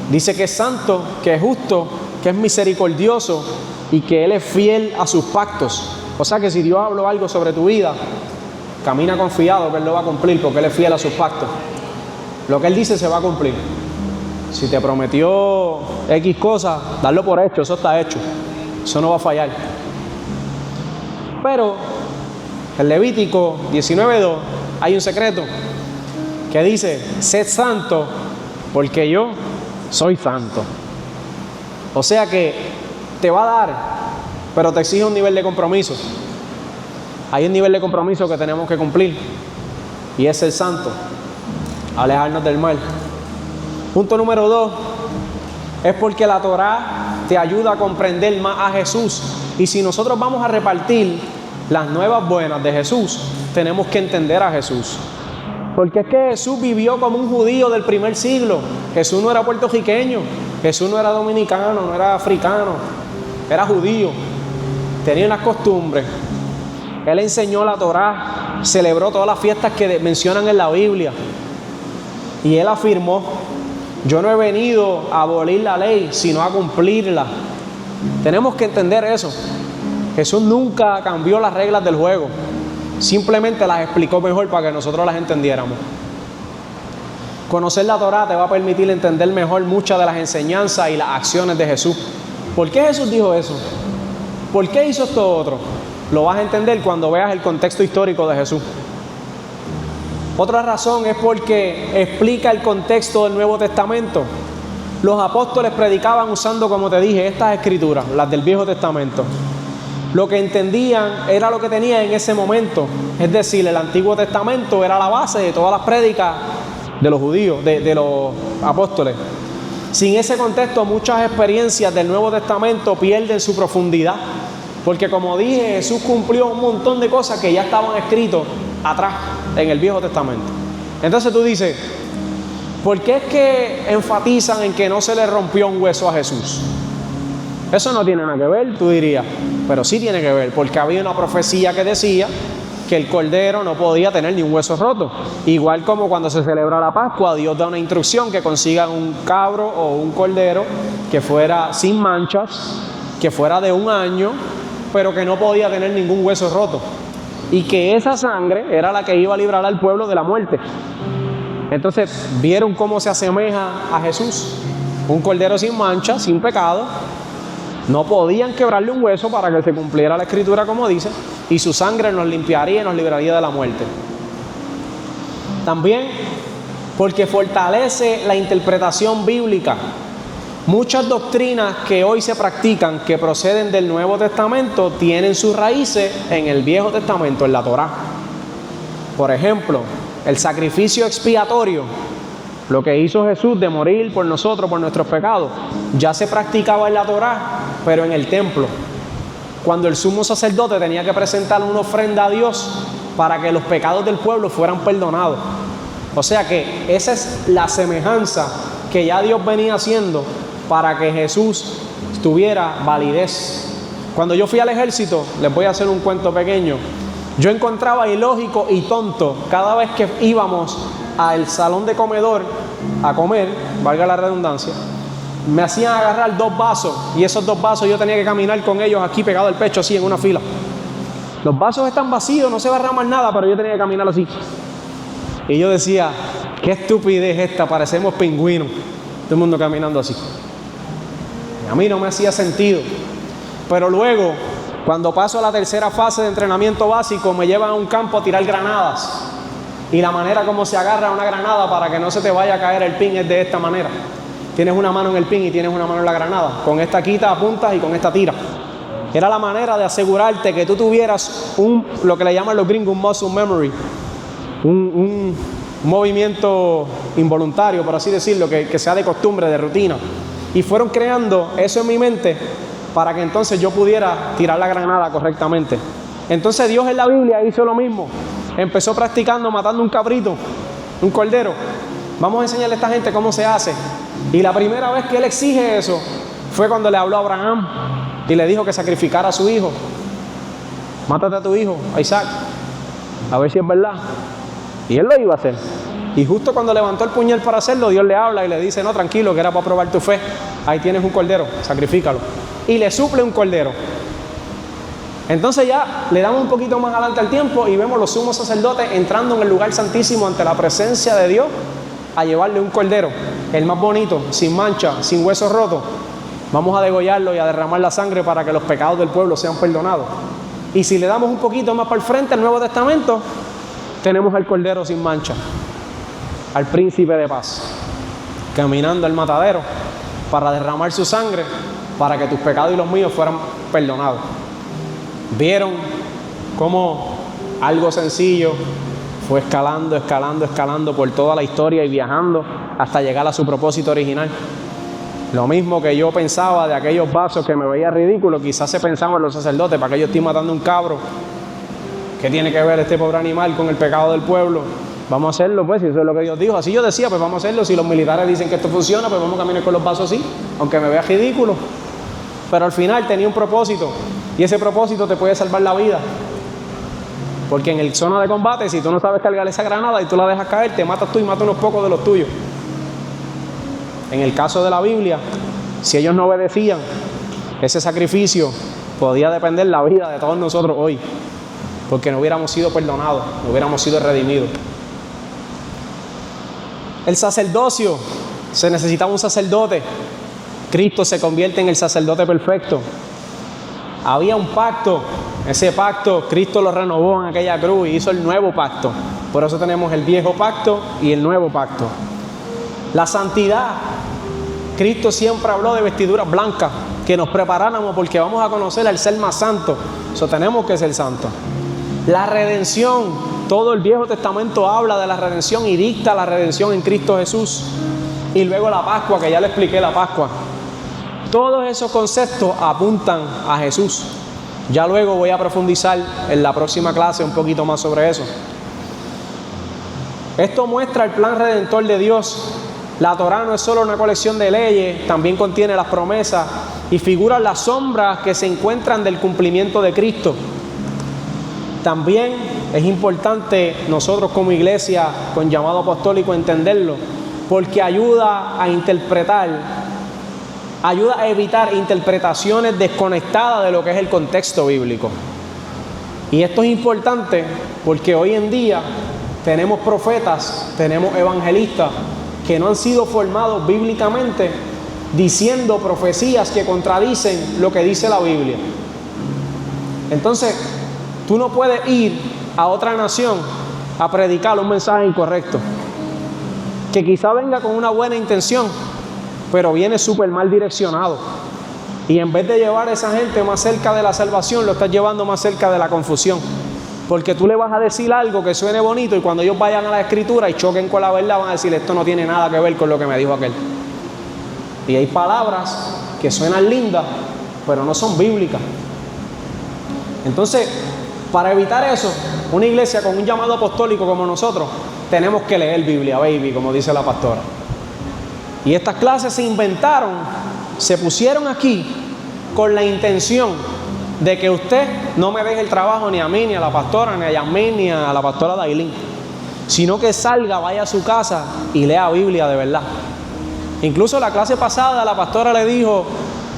Dice que es santo, que es justo, que es misericordioso y que Él es fiel a sus pactos. O sea que si Dios habló algo sobre tu vida, camina confiado que Él lo va a cumplir porque Él es fiel a sus pactos. Lo que Él dice se va a cumplir. Si te prometió X cosas, darlo por hecho, eso está hecho. Eso no va a fallar. Pero en Levítico 19:2 hay un secreto que dice: sed santo porque yo soy santo. O sea que te va a dar, pero te exige un nivel de compromiso. Hay un nivel de compromiso que tenemos que cumplir y es ser santo, alejarnos del mal. Punto número 2 es porque la Torá te ayuda a comprender más a Jesús. Y si nosotros vamos a repartir las nuevas buenas de Jesús, tenemos que entender a Jesús. Porque es que Jesús vivió como un judío del primer siglo. Jesús no era puertorriqueño, Jesús no era dominicano, no era africano, era judío. Tenía unas costumbres. Él enseñó la Torá, celebró todas las fiestas que mencionan en la Biblia. Y Él afirmó: yo no he venido a abolir la ley, sino a cumplirla. Tenemos que entender eso. Jesús nunca cambió las reglas del juego. Simplemente las explicó mejor para que nosotros las entendiéramos. Conocer la Torá te va a permitir entender mejor muchas de las enseñanzas y las acciones de Jesús. ¿Por qué Jesús dijo eso? ¿Por qué hizo esto otro? Lo vas a entender cuando veas el contexto histórico de Jesús. Otra razón es porque explica el contexto del Nuevo Testamento. Los apóstoles predicaban usando, como te dije, estas escrituras, las del Viejo Testamento. Lo que entendían era lo que tenían en ese momento. Es decir, el Antiguo Testamento era la base de todas las prédicas de los judíos, de los apóstoles. Sin ese contexto, muchas experiencias del Nuevo Testamento pierden su profundidad. Porque como dije, Jesús cumplió un montón de cosas que ya estaban escritos atrás en el Viejo Testamento. Entonces tú dices, ¿por qué es que enfatizan en que no se le rompió un hueso a Jesús? Eso no tiene nada que ver, tú dirías, pero sí tiene que ver, porque había una profecía que decía que el cordero no podía tener ni un hueso roto. Igual como cuando se celebra la Pascua, Dios da una instrucción que consigan un cabro o un cordero que fuera sin manchas, que fuera de 1 año, pero que no podía tener ningún hueso roto. Y que esa sangre era la que iba a librar al pueblo de la muerte. Entonces, ¿vieron cómo se asemeja a Jesús? Un cordero sin mancha, sin pecado. No podían quebrarle un hueso para que se cumpliera la escritura como dice, y su sangre nos limpiaría y nos libraría de la muerte. También porque fortalece la interpretación bíblica. Muchas doctrinas que hoy se practican, que proceden del Nuevo Testamento, tienen sus raíces en el Viejo Testamento, en la Torá. Por ejemplo, el sacrificio expiatorio, lo que hizo Jesús de morir por nosotros, por nuestros pecados, ya se practicaba en la Torá, pero en el templo, cuando el sumo sacerdote tenía que presentar una ofrenda a Dios para que los pecados del pueblo fueran perdonados. O sea que esa es la semejanza que ya Dios venía haciendo para que Jesús tuviera validez. Cuando yo fui al ejército, les voy a hacer un cuento pequeño, yo encontraba ilógico y tonto cada vez que íbamos al salón de comedor a comer, valga la redundancia, me hacían agarrar 2 vasos y esos 2 vasos yo tenía que caminar con ellos aquí pegado al pecho, así en una fila. Los vasos están vacíos, no se va a derramar nada, pero yo tenía que caminar así. Y yo decía, qué estupidez esta, parecemos pingüinos, todo el mundo caminando así. Y a mí no me hacía sentido. Pero luego, cuando paso a la tercera fase de entrenamiento básico, me llevan a un campo a tirar granadas. Y la manera como se agarra una granada para que no se te vaya a caer el pin es de esta manera. Tienes una mano en el pin y tienes una mano en la granada. Con esta quita, apuntas y con esta tira. Era la manera de asegurarte que tú tuvieras lo que le llaman los gringos, un muscle memory. Un movimiento involuntario, por así decirlo, que sea de costumbre, de rutina. Y fueron creando eso en mi mente para que entonces yo pudiera tirar la granada correctamente. Entonces Dios en la Biblia hizo lo mismo. Empezó practicando matando un cabrito, un cordero. Vamos a enseñarle a esta gente cómo se hace. Y la primera vez que Él exige eso fue cuando le habló a Abraham y le dijo que sacrificara a su hijo. Mátate a tu hijo, a Isaac, a ver si es verdad. Y él lo iba a hacer. Y justo cuando levantó el puñal para hacerlo, Dios le habla y le dice, no, tranquilo, que era para probar tu fe. Ahí tienes un cordero, sacrifícalo. Y le suple un cordero. Entonces ya le damos un poquito más adelante al tiempo y vemos los sumos sacerdotes entrando en el lugar santísimo ante la presencia de Dios a llevarle un cordero, el más bonito, sin mancha, sin huesos rotos. Vamos a degollarlo y a derramar la sangre para que los pecados del pueblo sean perdonados. Y si le damos un poquito más para el frente al Nuevo Testamento, tenemos al cordero sin mancha, al príncipe de paz, caminando al matadero para derramar su sangre, para que tus pecados y los míos fueran perdonados. ¿Vieron cómo algo sencillo fue escalando, escalando, escalando por toda la historia y viajando hasta llegar a su propósito original? Lo mismo que yo pensaba de aquellos vasos que me veía ridículo, quizás se pensaban los sacerdotes, ¿para qué yo estoy matando un cabro? ¿Qué tiene que ver este pobre animal con el pecado del pueblo? Vamos a hacerlo, pues, si eso es lo que Dios dijo. Así yo decía, pues vamos a hacerlo. Si los militares dicen que esto funciona, pues vamos a caminar con los vasos así, aunque me vea ridículo. Pero al final tenía un propósito, y ese propósito te puede salvar la vida. Porque en el zona de combate, si tú no sabes cargar esa granada y tú la dejas caer, te matas tú y matas unos pocos de los tuyos. En el caso de la Biblia, si ellos no obedecían, ese sacrificio podía depender la vida de todos nosotros hoy, porque no hubiéramos sido perdonados, no hubiéramos sido redimidos. El sacerdocio, se necesitaba un sacerdote. Cristo se convierte en el sacerdote perfecto. Había un pacto, ese pacto Cristo lo renovó en aquella cruz y hizo el nuevo pacto. Por eso tenemos el viejo pacto y el nuevo pacto. La santidad, Cristo siempre habló de vestiduras blancas, que nos preparáramos porque vamos a conocer al ser más santo. Eso tenemos que ser santos. La redención, todo el Viejo Testamento habla de la redención y dicta la redención en Cristo Jesús. Y luego la Pascua, que ya le expliqué la Pascua. Todos esos conceptos apuntan a Jesús. Ya luego voy a profundizar en la próxima clase un poquito más sobre eso. Esto muestra el plan redentor de Dios. La Torá no es solo una colección de leyes, también contiene las promesas y figuran las sombras que se encuentran del cumplimiento de Cristo. También es importante nosotros como iglesia con llamado apostólico entenderlo, porque ayuda a interpretar, ayuda a evitar interpretaciones desconectadas de lo que es el contexto bíblico. Y esto es importante porque hoy en día tenemos profetas, tenemos evangelistas que no han sido formados bíblicamente diciendo profecías que contradicen lo que dice la Biblia. Entonces, tú no puedes ir a otra nación a predicar un mensaje incorrecto, que quizá venga con una buena intención, pero viene súper mal direccionado. Y en vez de llevar a esa gente más cerca de la salvación, lo estás llevando más cerca de la confusión. Porque tú le vas a decir algo que suene bonito y cuando ellos vayan a la Escritura y choquen con la verdad, van a decir, esto no tiene nada que ver con lo que me dijo aquel. Y hay palabras que suenan lindas, pero no son bíblicas. Entonces, para evitar eso, una iglesia con un llamado apostólico como nosotros, tenemos que leer Biblia, baby, como dice la pastora. Y estas clases se inventaron, se pusieron aquí con la intención de que usted no me deje el trabajo ni a mí, ni a la pastora, ni a Yasmín, ni a la pastora Dailín, sino que salga, vaya a su casa y lea Biblia de verdad. Incluso la clase pasada la pastora le dijo,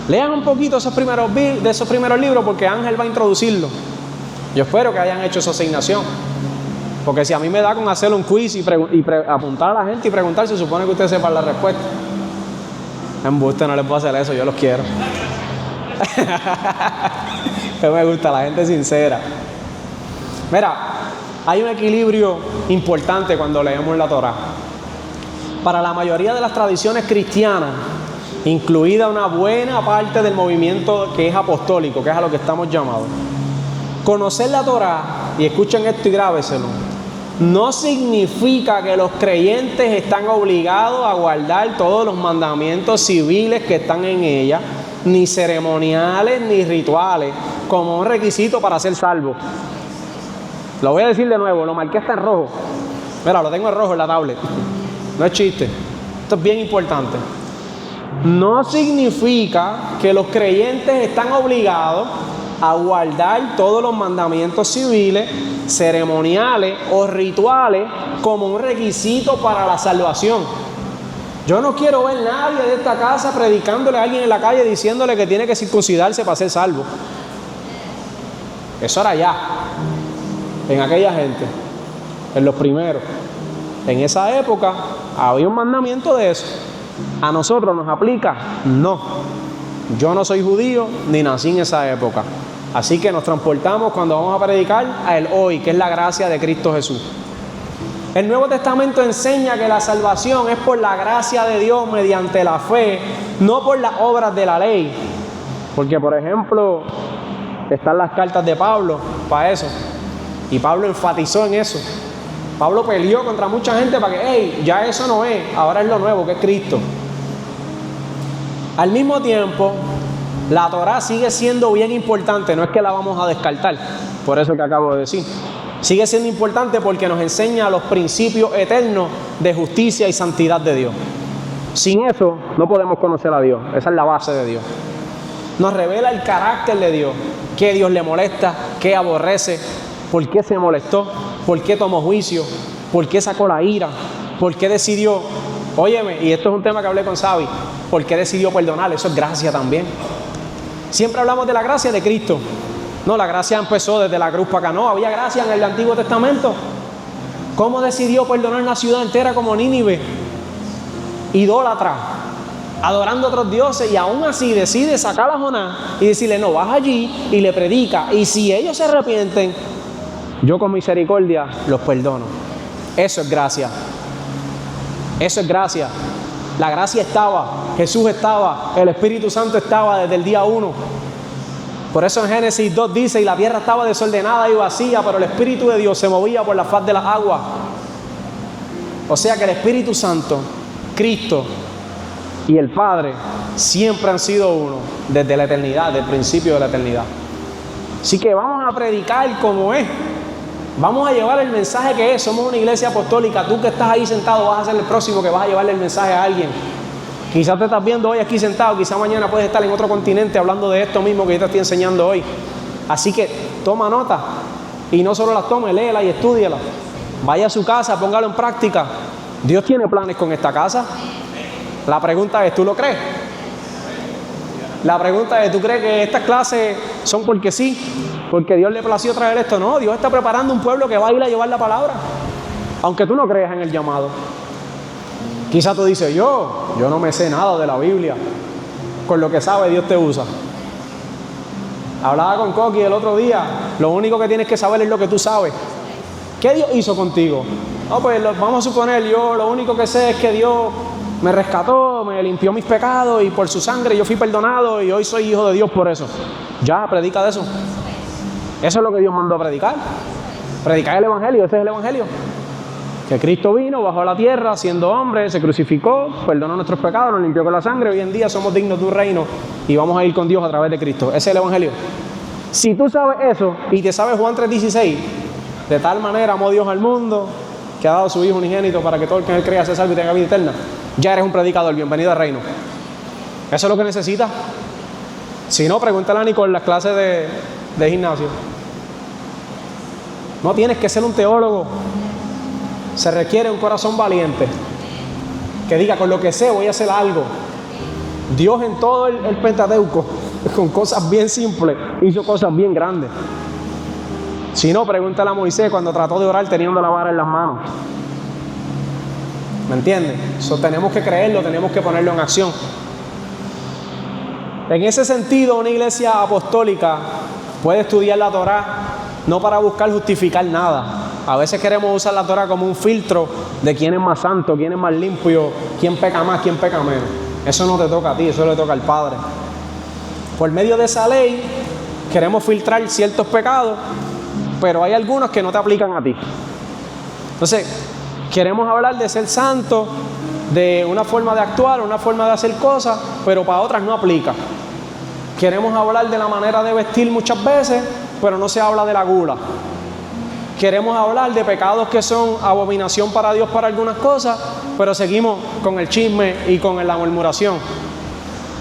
lean un poquito de esos primeros libros porque Ángel va a introducirlo. Yo espero que hayan hecho esa asignación, porque si a mí me da con hacer un quiz y apuntar a la gente y preguntar, se supone que ustedes sepan la respuesta. Embuste, no les puedo hacer eso, yo los quiero. Que me gusta, la gente sincera. Mira, hay un equilibrio importante cuando leemos la Torá. Para la mayoría de las tradiciones cristianas, incluida una buena parte del movimiento que es apostólico, que es a lo que estamos llamados, conocer la Torá, y escuchen esto y grábeselo, no significa que los creyentes están obligados a guardar todos los mandamientos civiles que están en ella, ni ceremoniales ni rituales, como un requisito para ser salvo. Lo voy a decir de nuevo, lo marqué hasta en rojo. Mira, lo tengo en rojo en la tablet. No es chiste. Esto es bien importante. No significa que los creyentes están obligados a guardar todos los mandamientos civiles, ceremoniales o rituales como un requisito para la salvación. Yo no quiero ver a nadie de esta casa predicándole a alguien en la calle diciéndole que tiene que circuncidarse para ser salvo. Eso era ya, en aquella gente, en los primeros. En esa época había un mandamiento de eso. ¿A nosotros nos aplica? No. Yo no soy judío ni nací en esa época. Así que nos transportamos cuando vamos a predicar a el hoy, que es la gracia de Cristo Jesús. El Nuevo Testamento enseña que la salvación es por la gracia de Dios mediante la fe, no por las obras de la ley. Porque, por ejemplo, están las cartas de Pablo para eso. Y Pablo enfatizó en eso. Pablo peleó contra mucha gente para que, hey, ya eso no es, ahora es lo nuevo, que es Cristo. Al mismo tiempo, la Torá sigue siendo bien importante, no es que la vamos a descartar, por eso que acabo de decir. Sigue siendo importante porque nos enseña los principios eternos de justicia y santidad de Dios. Sin eso no podemos conocer a Dios, esa es la base de Dios. Nos revela el carácter de Dios, qué Dios le molesta, qué aborrece, por qué se molestó, por qué tomó juicio, por qué sacó la ira, por qué decidió, óyeme, y esto es un tema que hablé con Xavi, por qué decidió perdonar, eso es gracia también. Siempre hablamos de la gracia de Cristo. No, la gracia empezó desde la cruz para acá. No, había gracia en el Antiguo Testamento. ¿Cómo decidió perdonar una ciudad entera como Nínive? Idólatra, adorando a otros dioses, y aún así decide sacar a Jonás y decirle, no, vas allí y le predica. Y si ellos se arrepienten, yo con misericordia los perdono. Eso es gracia. Eso es gracia. La gracia estaba, Jesús estaba, el Espíritu Santo estaba desde el día 1. Por eso en Génesis 2 dice, y la tierra estaba desordenada y vacía, pero el Espíritu de Dios se movía por la faz de las aguas. O sea que el Espíritu Santo, Cristo y el Padre siempre han sido uno, desde la eternidad, desde el principio de la eternidad. Así que vamos a predicar como es. Vamos a llevar el mensaje que es. Somos una iglesia apostólica. Tú que estás ahí sentado vas a ser el próximo que vas a llevarle el mensaje a alguien. Quizás te estás viendo hoy aquí sentado, quizás mañana puedes estar en otro continente hablando de esto mismo que yo te estoy enseñando hoy. Así que toma nota y no solo las tome, léela y estúdiala. Vaya a su casa, póngalo en práctica. Dios tiene planes con esta casa. La pregunta es, ¿tú lo crees? La pregunta es, ¿tú crees que estas clases son porque sí? Porque Dios le plació traer esto. No, Dios está preparando un pueblo que va a ir a llevar la palabra, aunque tú no creas en el llamado. Quizás tú dices, yo no me sé nada de la Biblia. Con lo que sabe Dios te usa. Hablaba con Coqui el otro día. Lo único que tienes que saber es lo que tú sabes. ¿Qué Dios hizo contigo? No, pues vamos a suponer, yo lo único que sé es que Dios me rescató, me limpió mis pecados y por su sangre yo fui perdonado y hoy soy hijo de Dios por eso. Ya, predica de eso. Eso es lo que Dios mandó a predicar. Predicar el Evangelio, ese es el Evangelio. Que Cristo vino, bajó a la tierra siendo hombre, se crucificó, perdonó nuestros pecados, nos limpió con la sangre. Hoy en día somos dignos de un reino y vamos a ir con Dios a través de Cristo. Ese es el Evangelio. Si tú sabes eso y te sabes Juan 3:16, de tal manera amó Dios al mundo que ha dado a su Hijo unigénito para que todo el que en él crea se salve y tenga vida eterna, ya eres un predicador. Bienvenido al reino. Eso es lo que necesitas. Si no, pregúntale a Nicole en las clases de gimnasio. No tienes que ser un teólogo. Se requiere un corazón valiente que diga, con lo que sé voy a hacer algo. Dios en todo el Pentateuco, con cosas bien simples, hizo cosas bien grandes. Si no, pregúntale a Moisés cuando trató de orar teniendo la vara en las manos. ¿Me entiendes? Eso tenemos que creerlo, tenemos que ponerlo en acción. En ese sentido, una iglesia apostólica puede estudiar la Torá no para buscar justificar nada. A veces queremos usar la Torá como un filtro de quién es más santo, quién es más limpio, quién peca más, quién peca menos. Eso no te toca a ti, eso le toca al Padre. Por medio de esa ley queremos filtrar ciertos pecados, pero hay algunos que no te aplican a ti. Entonces, queremos hablar de ser santo, de una forma de actuar, una forma de hacer cosas, pero para otras no aplica. Queremos hablar de la manera de vestir muchas veces, pero no se habla de la gula. Queremos hablar de pecados que son abominación para Dios para algunas cosas, pero seguimos con el chisme y con la murmuración.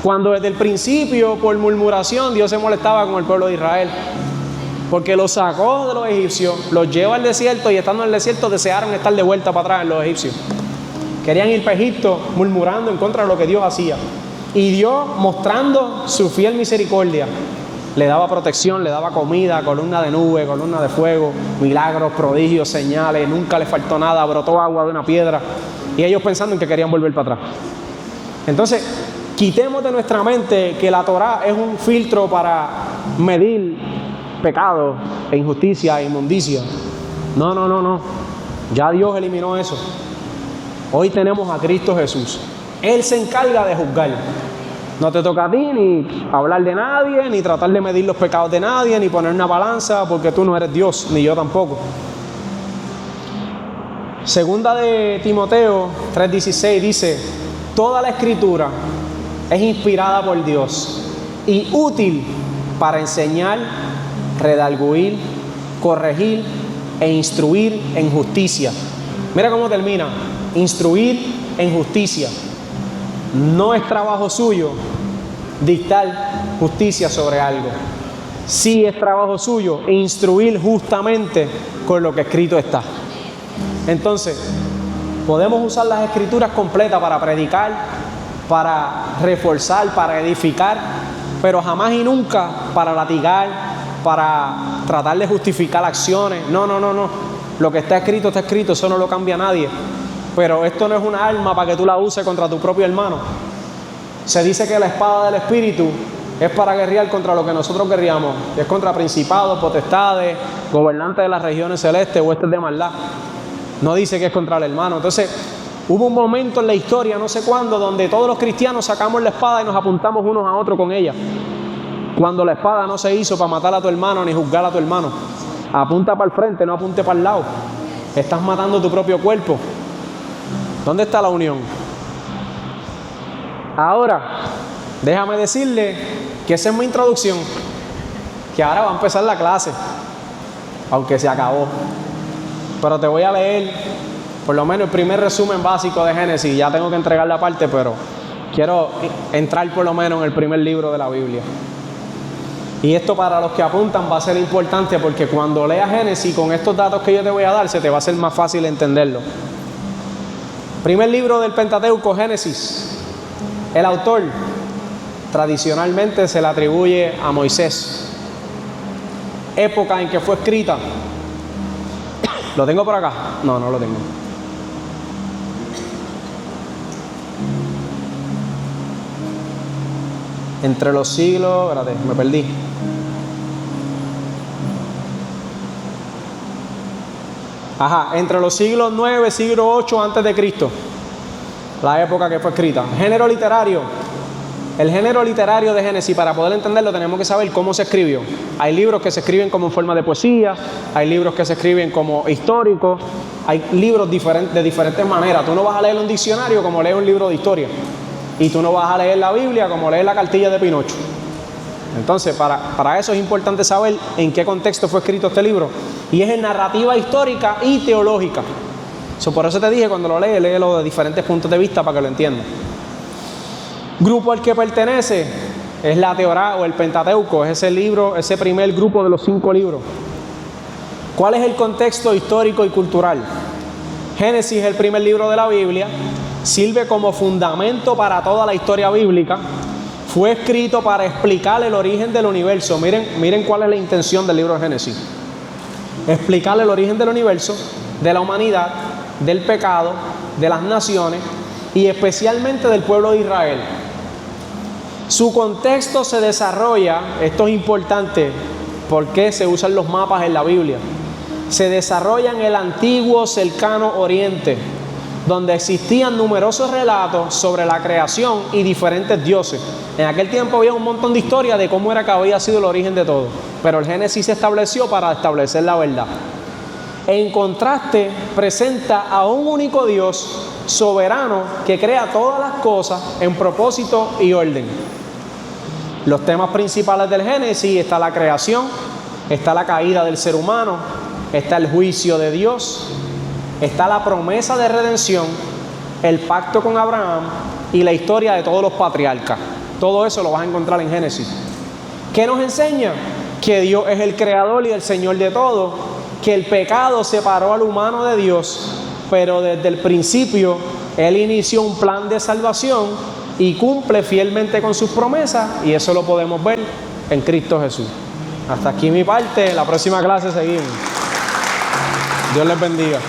Cuando desde el principio, por murmuración, Dios se molestaba con el pueblo de Israel. Porque los sacó de los egipcios, los lleva al desierto y estando en el desierto desearon estar de vuelta para atrás en los egipcios. Querían ir para Egipto murmurando en contra de lo que Dios hacía. Y Dios, mostrando su fiel misericordia, le daba protección, le daba comida, columna de nube, columna de fuego, milagros, prodigios, señales, nunca le faltó nada, brotó agua de una piedra. Y ellos pensando en que querían volver para atrás. Entonces, quitemos de nuestra mente que la Torá es un filtro para medir pecado e injusticia e inmundicia. No. Ya Dios eliminó eso. Hoy tenemos a Cristo Jesús. Él se encarga de juzgar. No te toca a ti ni hablar de nadie, ni tratar de medir los pecados de nadie, ni poner una balanza, porque tú no eres Dios, ni yo tampoco. Segunda de Timoteo 3:16 dice: toda la escritura es inspirada por Dios y útil para enseñar, redarguir, corregir e instruir en justicia. Mira cómo termina: instruir en justicia. No es trabajo suyo dictar justicia sobre algo. Sí es trabajo suyo instruir justamente con lo que escrito está. Entonces, podemos usar las escrituras completas para predicar, para reforzar, para edificar, pero jamás y nunca para latigar, para tratar de justificar acciones. No. Lo que está escrito, eso no lo cambia nadie. Pero esto no es una arma para que tú la uses contra tu propio hermano. Se dice que la espada del Espíritu es para guerrear contra lo que nosotros guerreamos. Es contra principados, potestades, gobernantes de las regiones celestes, huestes de maldad. No dice que es contra el hermano. Entonces, hubo un momento en la historia, no sé cuándo, donde todos los cristianos sacamos la espada y nos apuntamos unos a otros con ella. Cuando la espada no se hizo para matar a tu hermano ni juzgar a tu hermano. Apunta para el frente, no apunte para el lado. Estás matando tu propio cuerpo. ¿Dónde está la unión? Ahora, déjame decirle que esa es mi introducción, que ahora va a empezar la clase, aunque se acabó. Pero te voy a leer por lo menos el primer resumen básico de Génesis. Ya tengo que entregar la parte, pero quiero entrar por lo menos en el primer libro de la Biblia. Y esto para los que apuntan va a ser importante, porque cuando leas Génesis con estos datos que yo te voy a dar, se te va a hacer más fácil entenderlo. Primer libro del Pentateuco, Génesis. El autor tradicionalmente se le atribuye a Moisés. Época en que fue escrita. ¿Lo tengo por acá? No lo tengo. Entre los siglos... Espérate, me perdí. Entre los siglos 9, siglo 8 antes de Cristo. la época que fue escrita. Género literario. El género literario de Génesis, para poder entenderlo, tenemos que saber cómo se escribió. Hay libros que se escriben como en forma de poesía, hay libros que se escriben como históricos, hay libros de diferentes maneras. Tú no vas a leer un diccionario como lees un libro de historia, y tú no vas a leer la Biblia como lees la cartilla de Pinocho. Entonces, para eso es importante saber en qué contexto fue escrito este libro, y es en narrativa histórica y teológica. Por eso te dije, cuando lo lees, léelo de diferentes puntos de vista para que lo entiendas. Grupo al que pertenece es la Teorá o el Pentateuco, es ese libro, ese primer grupo de los 5 libros. ¿Cuál es el contexto histórico y cultural? Génesis es el primer libro de la Biblia, sirve como fundamento para toda la historia bíblica, fue escrito para explicar el origen del universo. Miren cuál es la intención del libro de Génesis: explicar el origen del universo, de la humanidad, del pecado, de las naciones y especialmente del pueblo de Israel. Su contexto se desarrolla, esto es importante, porque se usan los mapas en la Biblia. Se desarrolla en el antiguo cercano Oriente, donde existían numerosos relatos sobre la creación y diferentes dioses. En aquel tiempo había un montón de historias de cómo era que había sido el origen de todo, pero el Génesis se estableció para establecer la verdad. En contraste, presenta a un único Dios soberano que crea todas las cosas en propósito y orden. Los temas principales del Génesis: está la creación, está la caída del ser humano, está el juicio de Dios, está la promesa de redención, el pacto con Abraham y la historia de todos los patriarcas. Todo eso lo vas a encontrar en Génesis. ¿Qué nos enseña? Que Dios es el creador y el Señor de todo, que el pecado separó al humano de Dios, pero desde el principio Él inició un plan de salvación y cumple fielmente con sus promesas, y eso lo podemos ver en Cristo Jesús. Hasta aquí mi parte, en la próxima clase seguimos. Dios les bendiga.